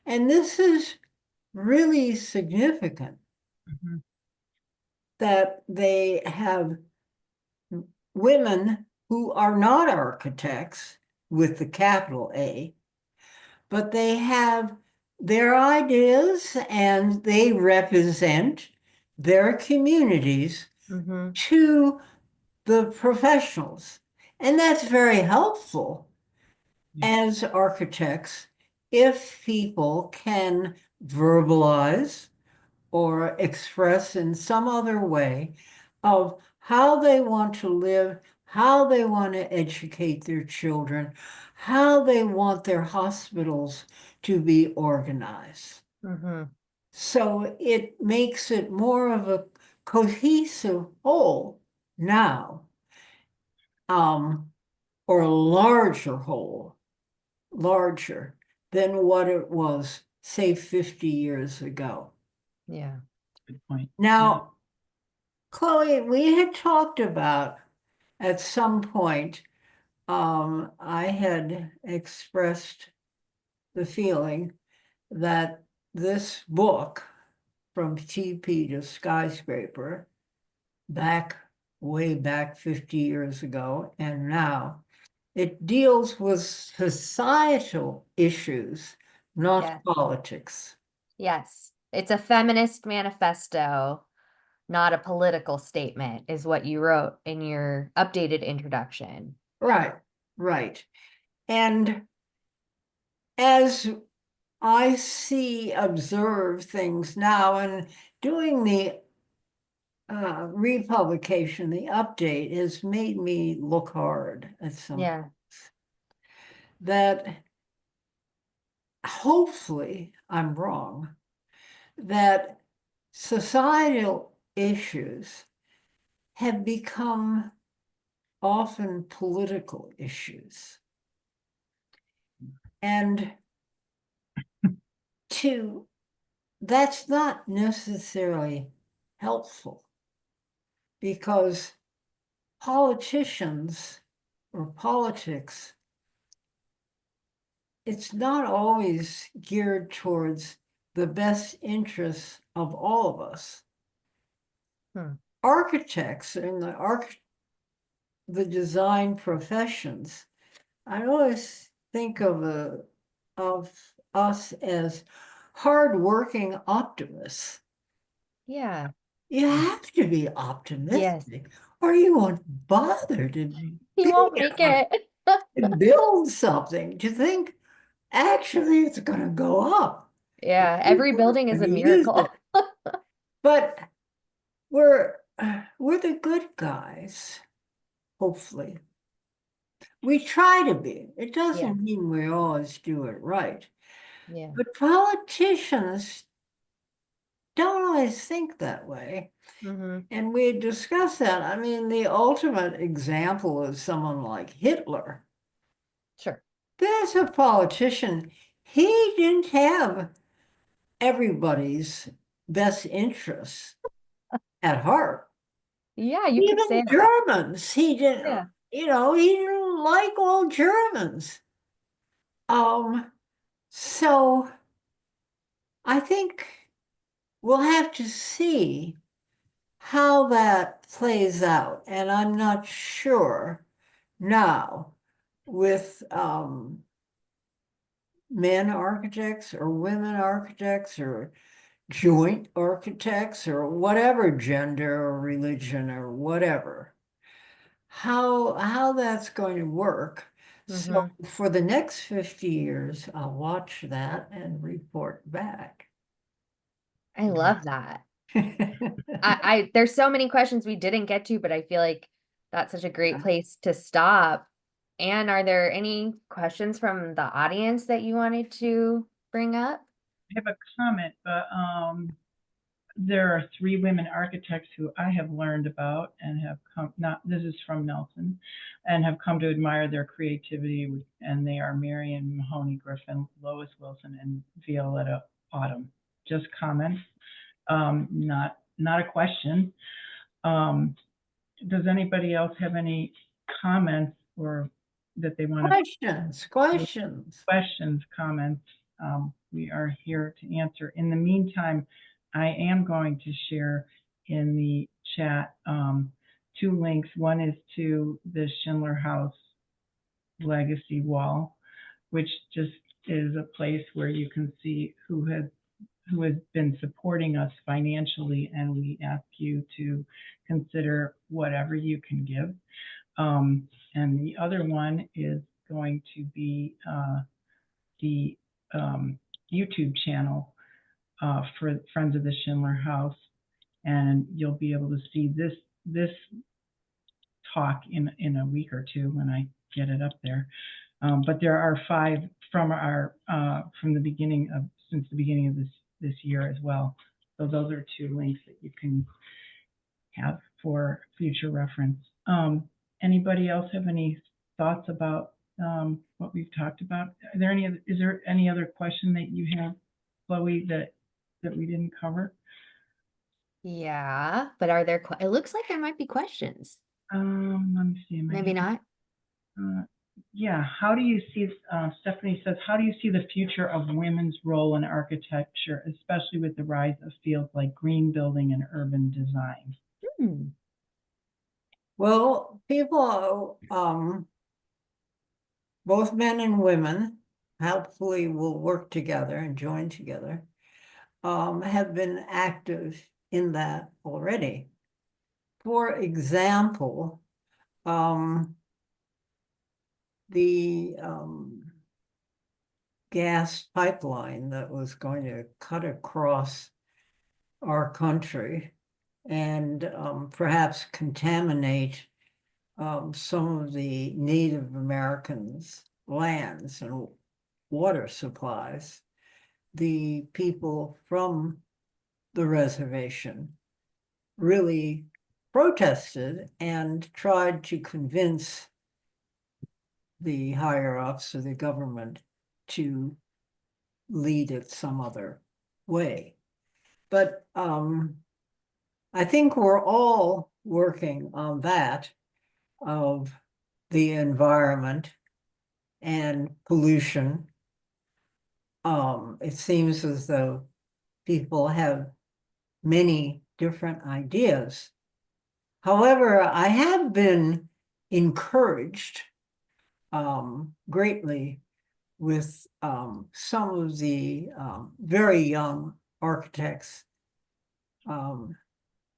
S3: And this is really significant that they have women who are not architects with the capital A, but they have their ideas and they represent their communities to the professionals. And that's very helpful as architects if people can verbalize or express in some other way of how they want to live, how they want to educate their children, how they want their hospitals to be organized. So it makes it more of a cohesive whole now, or a larger whole, larger than what it was, say, 50 years ago.
S2: Yeah.
S1: Good point.
S3: Now, Chloe, we had talked about at some point, I had expressed the feeling that this book, From Tipi to Skyscraper, way back 50 years ago, and now, it deals with societal issues, not
S2: Yes.
S3: politics.
S2: Yes. It's a feminist manifesto, not a political statement, is what you wrote in your updated introduction.
S3: Right, right. And as I observe things now, and doing the republication, the update, has made me look hard at some
S2: Yeah.
S3: that hopefully I'm wrong, that societal issues have become often political issues. And that's not necessarily helpful, because politicians or politics, it's not always geared towards the best interests of all of us. Architects and the design professions, I always think of us as hardworking optimists.
S2: Yeah.
S3: You have to be
S2: Yes.
S3: optimistic, or you won't bother to
S2: You won't make it.
S3: build something, to think actually it's going to go up.
S2: Yeah, every
S3: People are
S2: building is a
S3: gonna use
S2: miracle.
S3: it. But we're the good guys, hopefully. We try to be. It
S2: Yeah.
S3: doesn't mean we always do it right.
S2: Yeah.
S3: But politicians don't always think that way.
S2: Mm-hmm.
S3: And we discussed that. I mean, the ultimate example is someone like Hitler.
S2: Sure.
S3: There's a politician. He didn't have everybody's best interests at heart.
S2: Yeah, you could say
S3: Even
S2: that.
S3: Germans, he didn't,
S2: Yeah.
S3: he didn't like all Germans. So I think we'll have to see how that plays out. And I'm not sure now with men architects or women architects or joint architects or whatever gender or religion or whatever, how that's going to work. So
S2: Mm-hmm.
S3: for the next 50 years, I'll watch that and report back.
S2: I love that. There's so many questions we didn't get to, but I feel like that's such a great place to stop. And are there any questions from the audience that you wanted to bring up?
S1: I have a comment, but there are 3 women architects who I have learned about and have come, this is from Nelson, and have come to admire their creativity, and they are Marion Mahoney Griffin, Lois Wilson, and Violetta Autumn. Just comments, not a question. Does anybody else have any comments or that they want to? Questions, comments? We are here to answer. In the meantime, I am going to share in the chat 2 links. One is to the Schindler House Legacy Wall, which just is a place where you can see who has been supporting us financially, and we ask you to consider whatever you can give. And the other one is going to be the YouTube channel for Friends of the Schindler House, and you'll be able to see this talk in a week or 2 when I get it up there. But there are 5 from since the beginning of this year as well. So those are 2 links that you can have for future reference. Anybody else have any thoughts about what we've talked about? Is there any other question that you have, Chloe, that we didn't cover?
S2: Yeah, but are there, it looks like there might be questions.
S1: Let me see.
S2: Maybe not.
S1: Yeah, how do you see, Stephanie says, how do you see the future of women's role in architecture, especially with the rise of fields like green building and urban design?
S3: Well, people, both men and women, hopefully will work together and join together. have been active in that already. For example, the gas pipeline that was going to cut across our country and perhaps contaminate some of the Native Americans' lands and water supplies. The people from the reservation really protested and tried to convince the higher ups of the government to lead it some other way. But I think we're all working on that of the environment and pollution. It seems as though people have many different ideas. However, I have been encouraged greatly with some of the very young architects whom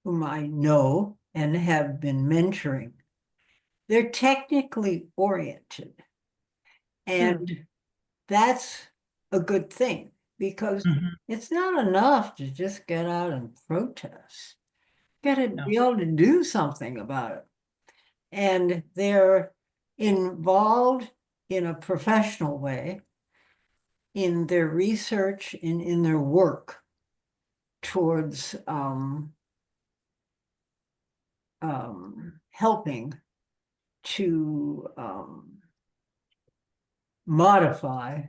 S3: I know and have been mentoring. They're technically oriented, and that's a good thing, because it's not enough to just get out and protest. You got to be able to do something about it. And they're involved in a professional way in their research and in their work towards helping to modify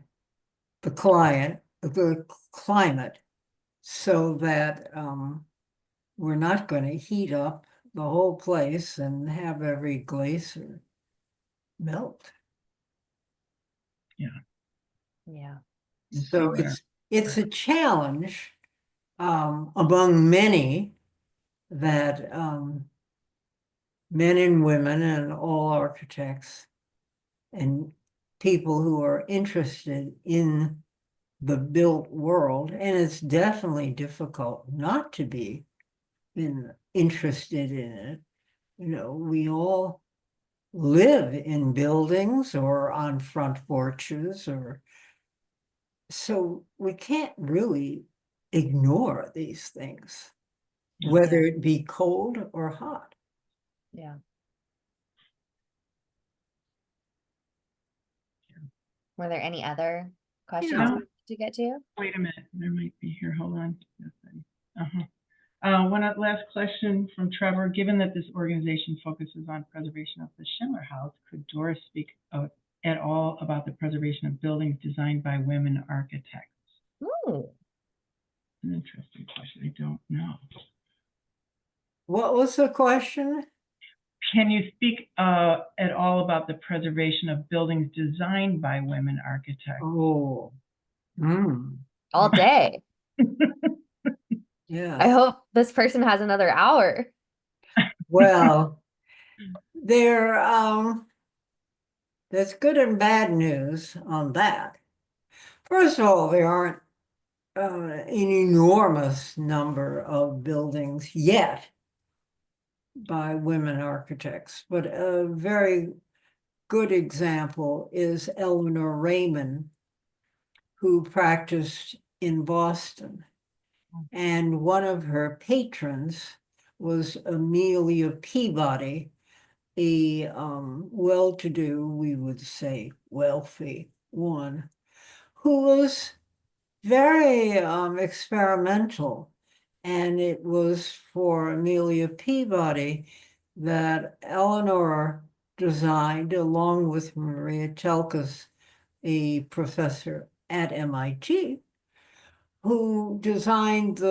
S3: the climate so that we're not going to heat up the whole place and have every glacier melt.
S2: Yeah.
S3: So it's a challenge among many that men and women and all architects and people who are interested in the built world, and it's definitely difficult not to be interested in it. You know, we all live in buildings or on front porches, or so we can't really ignore these things, whether it be cold or hot.
S2: Yeah. Were there any other questions to get to?
S1: Wait a minute, there might be here. Hold on. One last question from Trevor. Given that this organization focuses on preservation of the Schindler House, could Doris speak at all about the preservation of buildings designed by women architects?
S2: Ooh.
S1: An interesting question. I don't know.
S3: What was the question?
S1: Can you speak at all about the preservation of buildings designed by women architects?
S3: Oh,
S2: all day.
S3: Yeah.
S2: I hope this person has another hour.
S3: Well, there's good and bad news on that. First of all, there aren't an enormous number of buildings yet by women architects, but a very good example is Eleanor Raymond, who practiced in Boston. And one of her patrons was Amelia Peabody, a well-to-do, we would say wealthy one, who was very experimental. And it was for Amelia Peabody that Eleanor designed, along with Maria Telkes, a professor at MIT, who designed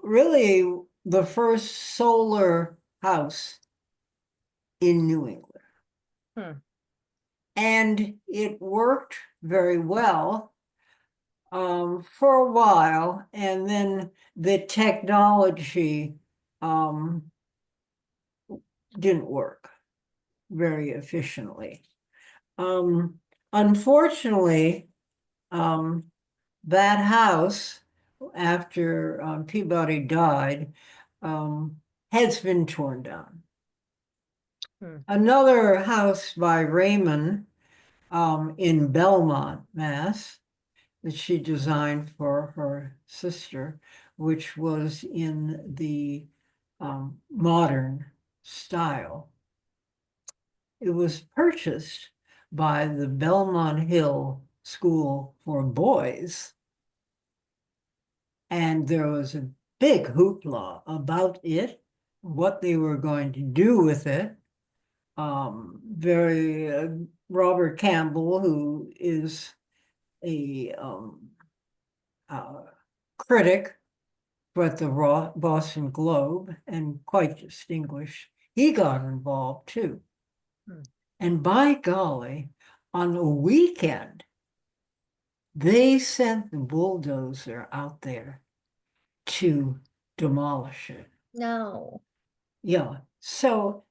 S3: really the first solar house in New England. And it worked very well for a while, and then the technology didn't work very efficiently. Unfortunately, that house after Peabody died, has been torn down. Another house by Raymond in Belmont, Mass, that she designed for her sister, which was in the modern style. It was purchased by the Belmont Hill School for Boys, and there was a big hoopla about it, what they were going to do with it. Robert Campbell, who is a critic at the Boston Globe and quite distinguished, he got involved too. And by golly, on a weekend, they sent the bulldozer out there to demolish it.
S2: No.
S3: Yeah. So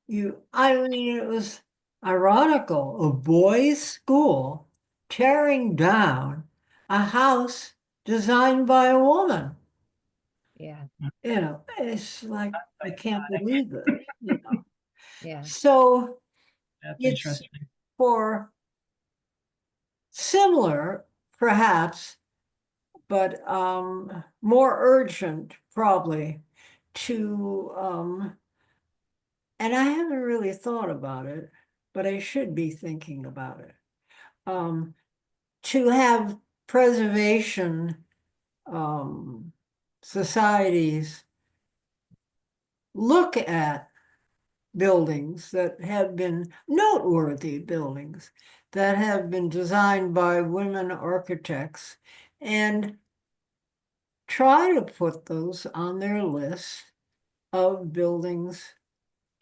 S3: I mean, it was ironical, a boys' school tearing down a house designed by a woman.
S2: Yeah.
S3: You know, it's like, I can't believe it, you know.
S2: Yeah.
S3: So
S1: That's
S3: it's
S1: interesting.
S3: for similar, perhaps, but more urgent, probably, to and I haven't really thought about it, but I should be thinking about it. To have preservation societies look at buildings that have been noteworthy buildings that have been designed by women architects and try to put those on their list of buildings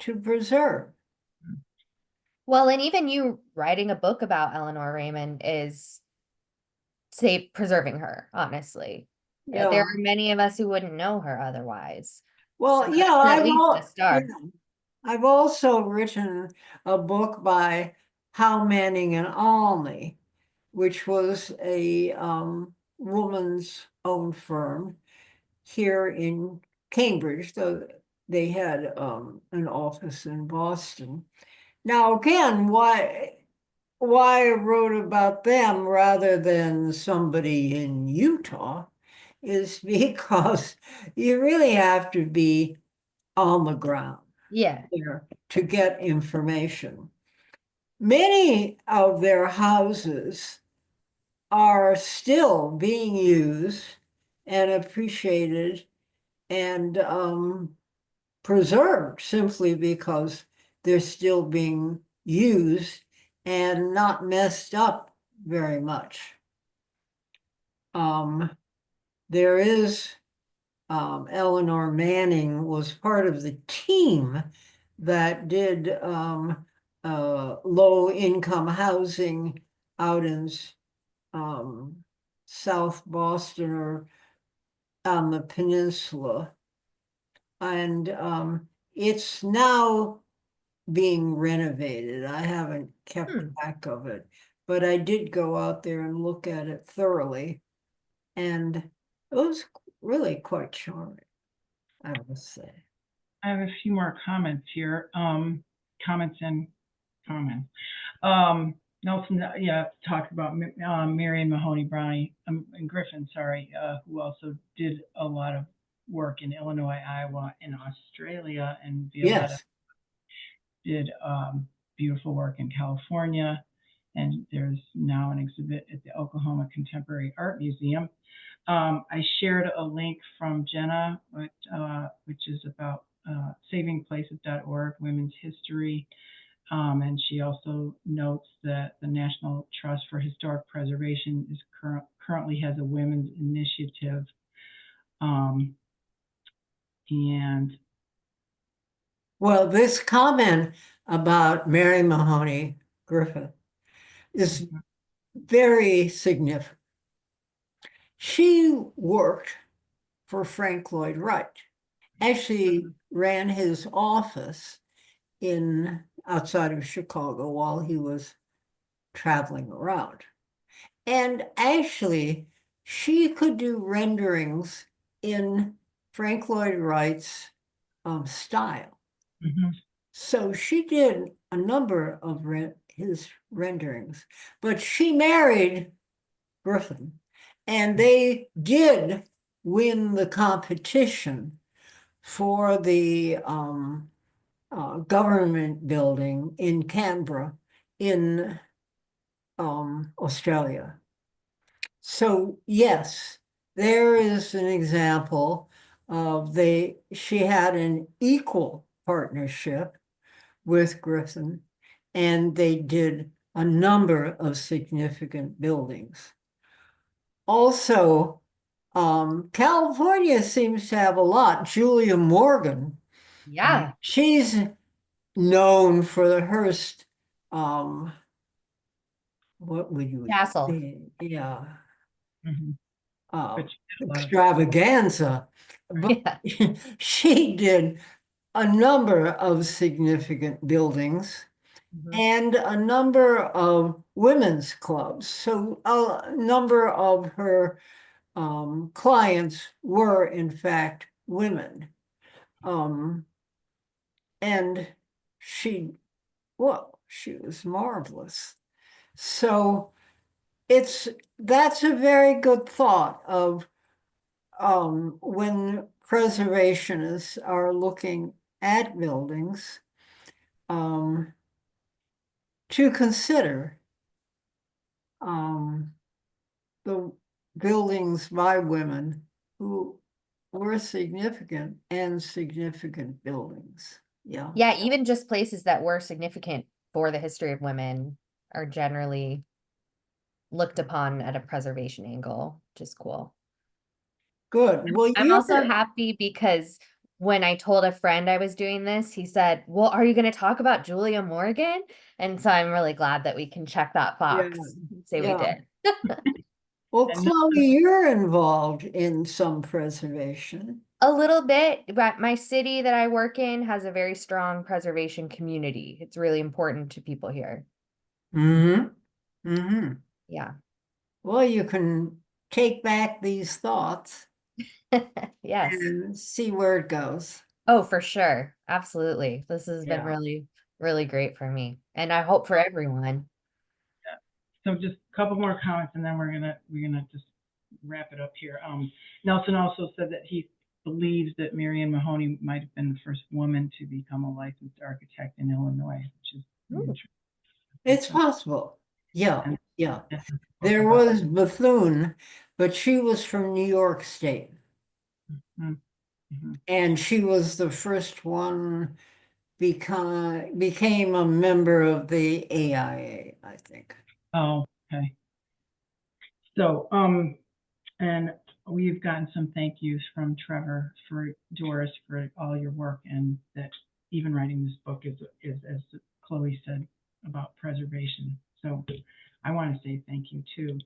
S3: to preserve.
S2: Well, and even you writing a book about Eleanor Raymond is, say, preserving her, honestly.
S3: Yeah.
S2: There are many of us who wouldn't know her otherwise.
S3: Well,
S2: So
S3: yeah,
S2: that's at least a start.
S3: I've also written a book by Howe Manning and Alney, which was a woman's own firm here in Cambridge, though they had an office in Boston. Now, again, why I wrote about them rather than somebody in Utah is because you really have to be on the ground there to get information. Many of their houses are still being used and appreciated and preserved simply because they're still being used and not messed up very much. There is Eleanor Manning was part of the team that did low-income housing out in South Boston or on the peninsula. And it's now being renovated. I haven't kept track of it, but I did go out there and look at it thoroughly. And it was really quite charming, I must say.
S1: I have a few more comments here. Comments and comments. Nelson, talked about Marion Mahoney Brownie and Griffin, who also did a lot of work in Illinois, Iowa, and Australia, and Violetta did beautiful work in California. And there's now an exhibit at the Oklahoma Contemporary Art Museum. I shared a link from Jenna, which is about savingplaces.org, women's history. And she also notes that the National Trust for Historic Preservation is currently has a women's initiative. And
S3: well, this comment about Mary Mahoney Griffith is very significant. She worked for Frank Lloyd Wright. Actually ran his office outside of Chicago while he was traveling around. And actually, she could do renderings in Frank Lloyd Wright's style.
S1: Mhm.
S3: So she did a number of his renderings, but she married Griffin, and they did win the competition for the government building in Canberra in Australia. So yes, there is an example of she had an equal partnership with Griffin, and they did a number of significant buildings. Also, California seems to have a lot. Julia Morgan,
S2: Yeah.
S3: she's known for the Hearst, what would you
S2: Castle.
S3: say? Yeah,
S1: Mhm. But she did a lot of-
S3: extravaganza. But
S2: Yeah.
S3: she did a number of significant buildings
S2: Mhm.
S3: and a number of women's clubs. So a number of her clients were, in fact, women. And she was marvelous. So that's a very good thought of when preservationists are looking at buildings, to consider the buildings by women who were significant and significant buildings. Yeah.
S2: Yeah, even just places that were significant for the history of women are generally looked upon at a preservation angle, which is cool.
S3: Good. Well,
S2: I'm also happy because when I told a friend I was doing this, he said, well, are you going to talk about Julia Morgan? And so I'm really glad that we can check that box and say we
S3: yeah.
S2: did.
S3: Well,
S1: And
S3: Chloe, you're involved in some preservation.
S2: A little bit, but my city that I work in has a very strong preservation community. It's really important to people here.
S3: Mm-hmm. Mm-hmm.
S2: Yeah.
S3: Well, you can take back these thoughts
S2: Yes.
S3: and see where it goes.
S2: Oh, for sure. Absolutely. This has been
S3: Yeah.
S2: really, really great for me. And I hope for everyone.
S1: so just a couple more comments, and then we're gonna just wrap it up here. Nelson also said that he believes that Marion Mahoney might have been the first woman to become a licensed architect in Illinois, which is really
S2: Ooh.
S1: interesting.
S3: It's possible. Yeah.
S1: And-
S3: Yeah.
S1: and
S3: There
S1: about-
S3: was Bethune, but she was from New York State.
S1: Mhm.
S3: And she was the first one became a member of the AIA, I think.
S1: Oh, okay. So, and we've gotten some thank yous from Trevor for Doris for all your work, and that even writing this book is as Chloe said about preservation. So I want to say thank you too.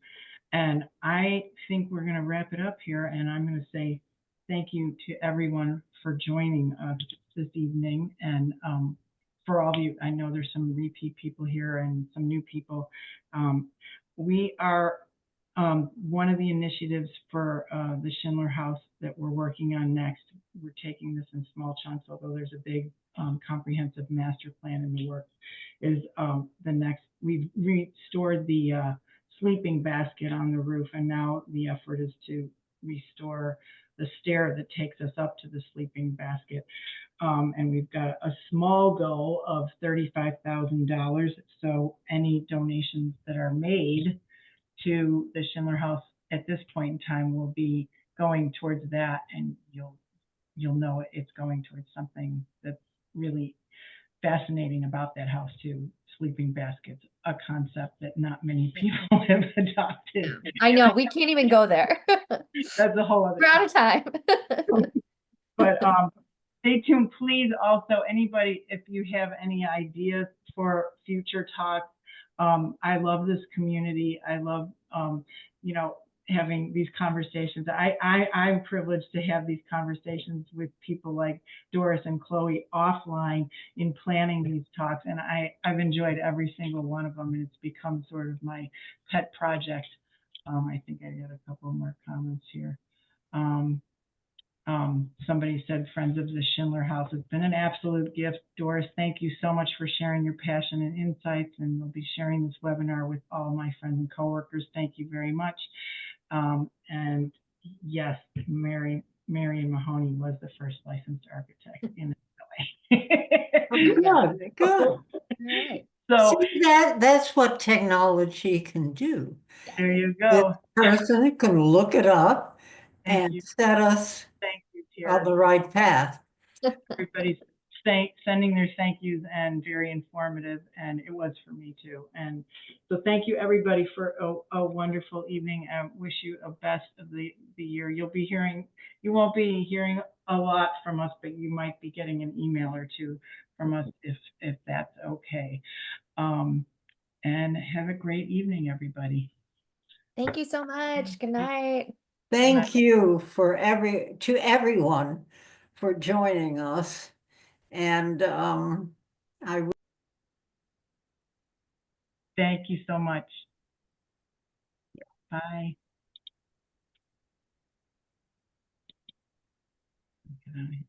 S1: And I think we're going to wrap it up here, and I'm going to say thank you to everyone for joining us this evening. And for all of you, I know there's some repeat people here and some new people. We are one of the initiatives for the Schindler House that we're working on next. We're taking this in small chunks, although there's a big comprehensive master plan in the works. Is the next, we've restored the sleeping basket on the roof, and now the effort is to restore the stair that takes us up to the sleeping basket. And we've got a small goal of $35,000. So any donations that are made to the Schindler House at this point in time will be going towards that, and you'll know it's going towards something that's really fascinating about that house too. Sleeping baskets, a concept that not many people have adopted.
S2: I know, we can't even go there.
S1: That's a whole other
S2: We're out of time.
S1: But stay tuned, please. Also, anybody, if you have any ideas for future talks, I love this community. I love, having these conversations. I'm privileged to have these conversations with people like Doris and Chloe offline in planning these talks, and I've enjoyed every single one of them, and it's become sort of my pet project I think I got a couple more comments here. Somebody said, Friends of the Schindler House, it's been an absolute gift. Doris, thank you so much for sharing your passion and insights, and we'll be sharing this webinar with all my friends and coworkers. Thank you very much. And yes, Marion Mahoney was the first licensed architect in LA.
S3: Good, good.
S2: All right.
S1: So
S3: See, that's what technology can do.
S1: there you
S3: This
S1: go.
S3: person can look it up
S1: Thank
S3: and
S1: you.
S3: set us
S1: Thank you,
S3: on
S1: Tara.
S3: the right path.
S1: Everybody's sending their thank yous and very informative, and it was for me too. And so thank you everybody for a wonderful evening. Wish you a best of the year. You won't be hearing a lot from us, but you might be getting an email or two from us if that's okay. And have a great evening, everybody.
S2: Thank you so much. Good night.
S3: Thank you to everyone for joining us. And I
S1: Thank you so much. Bye. Get out of here.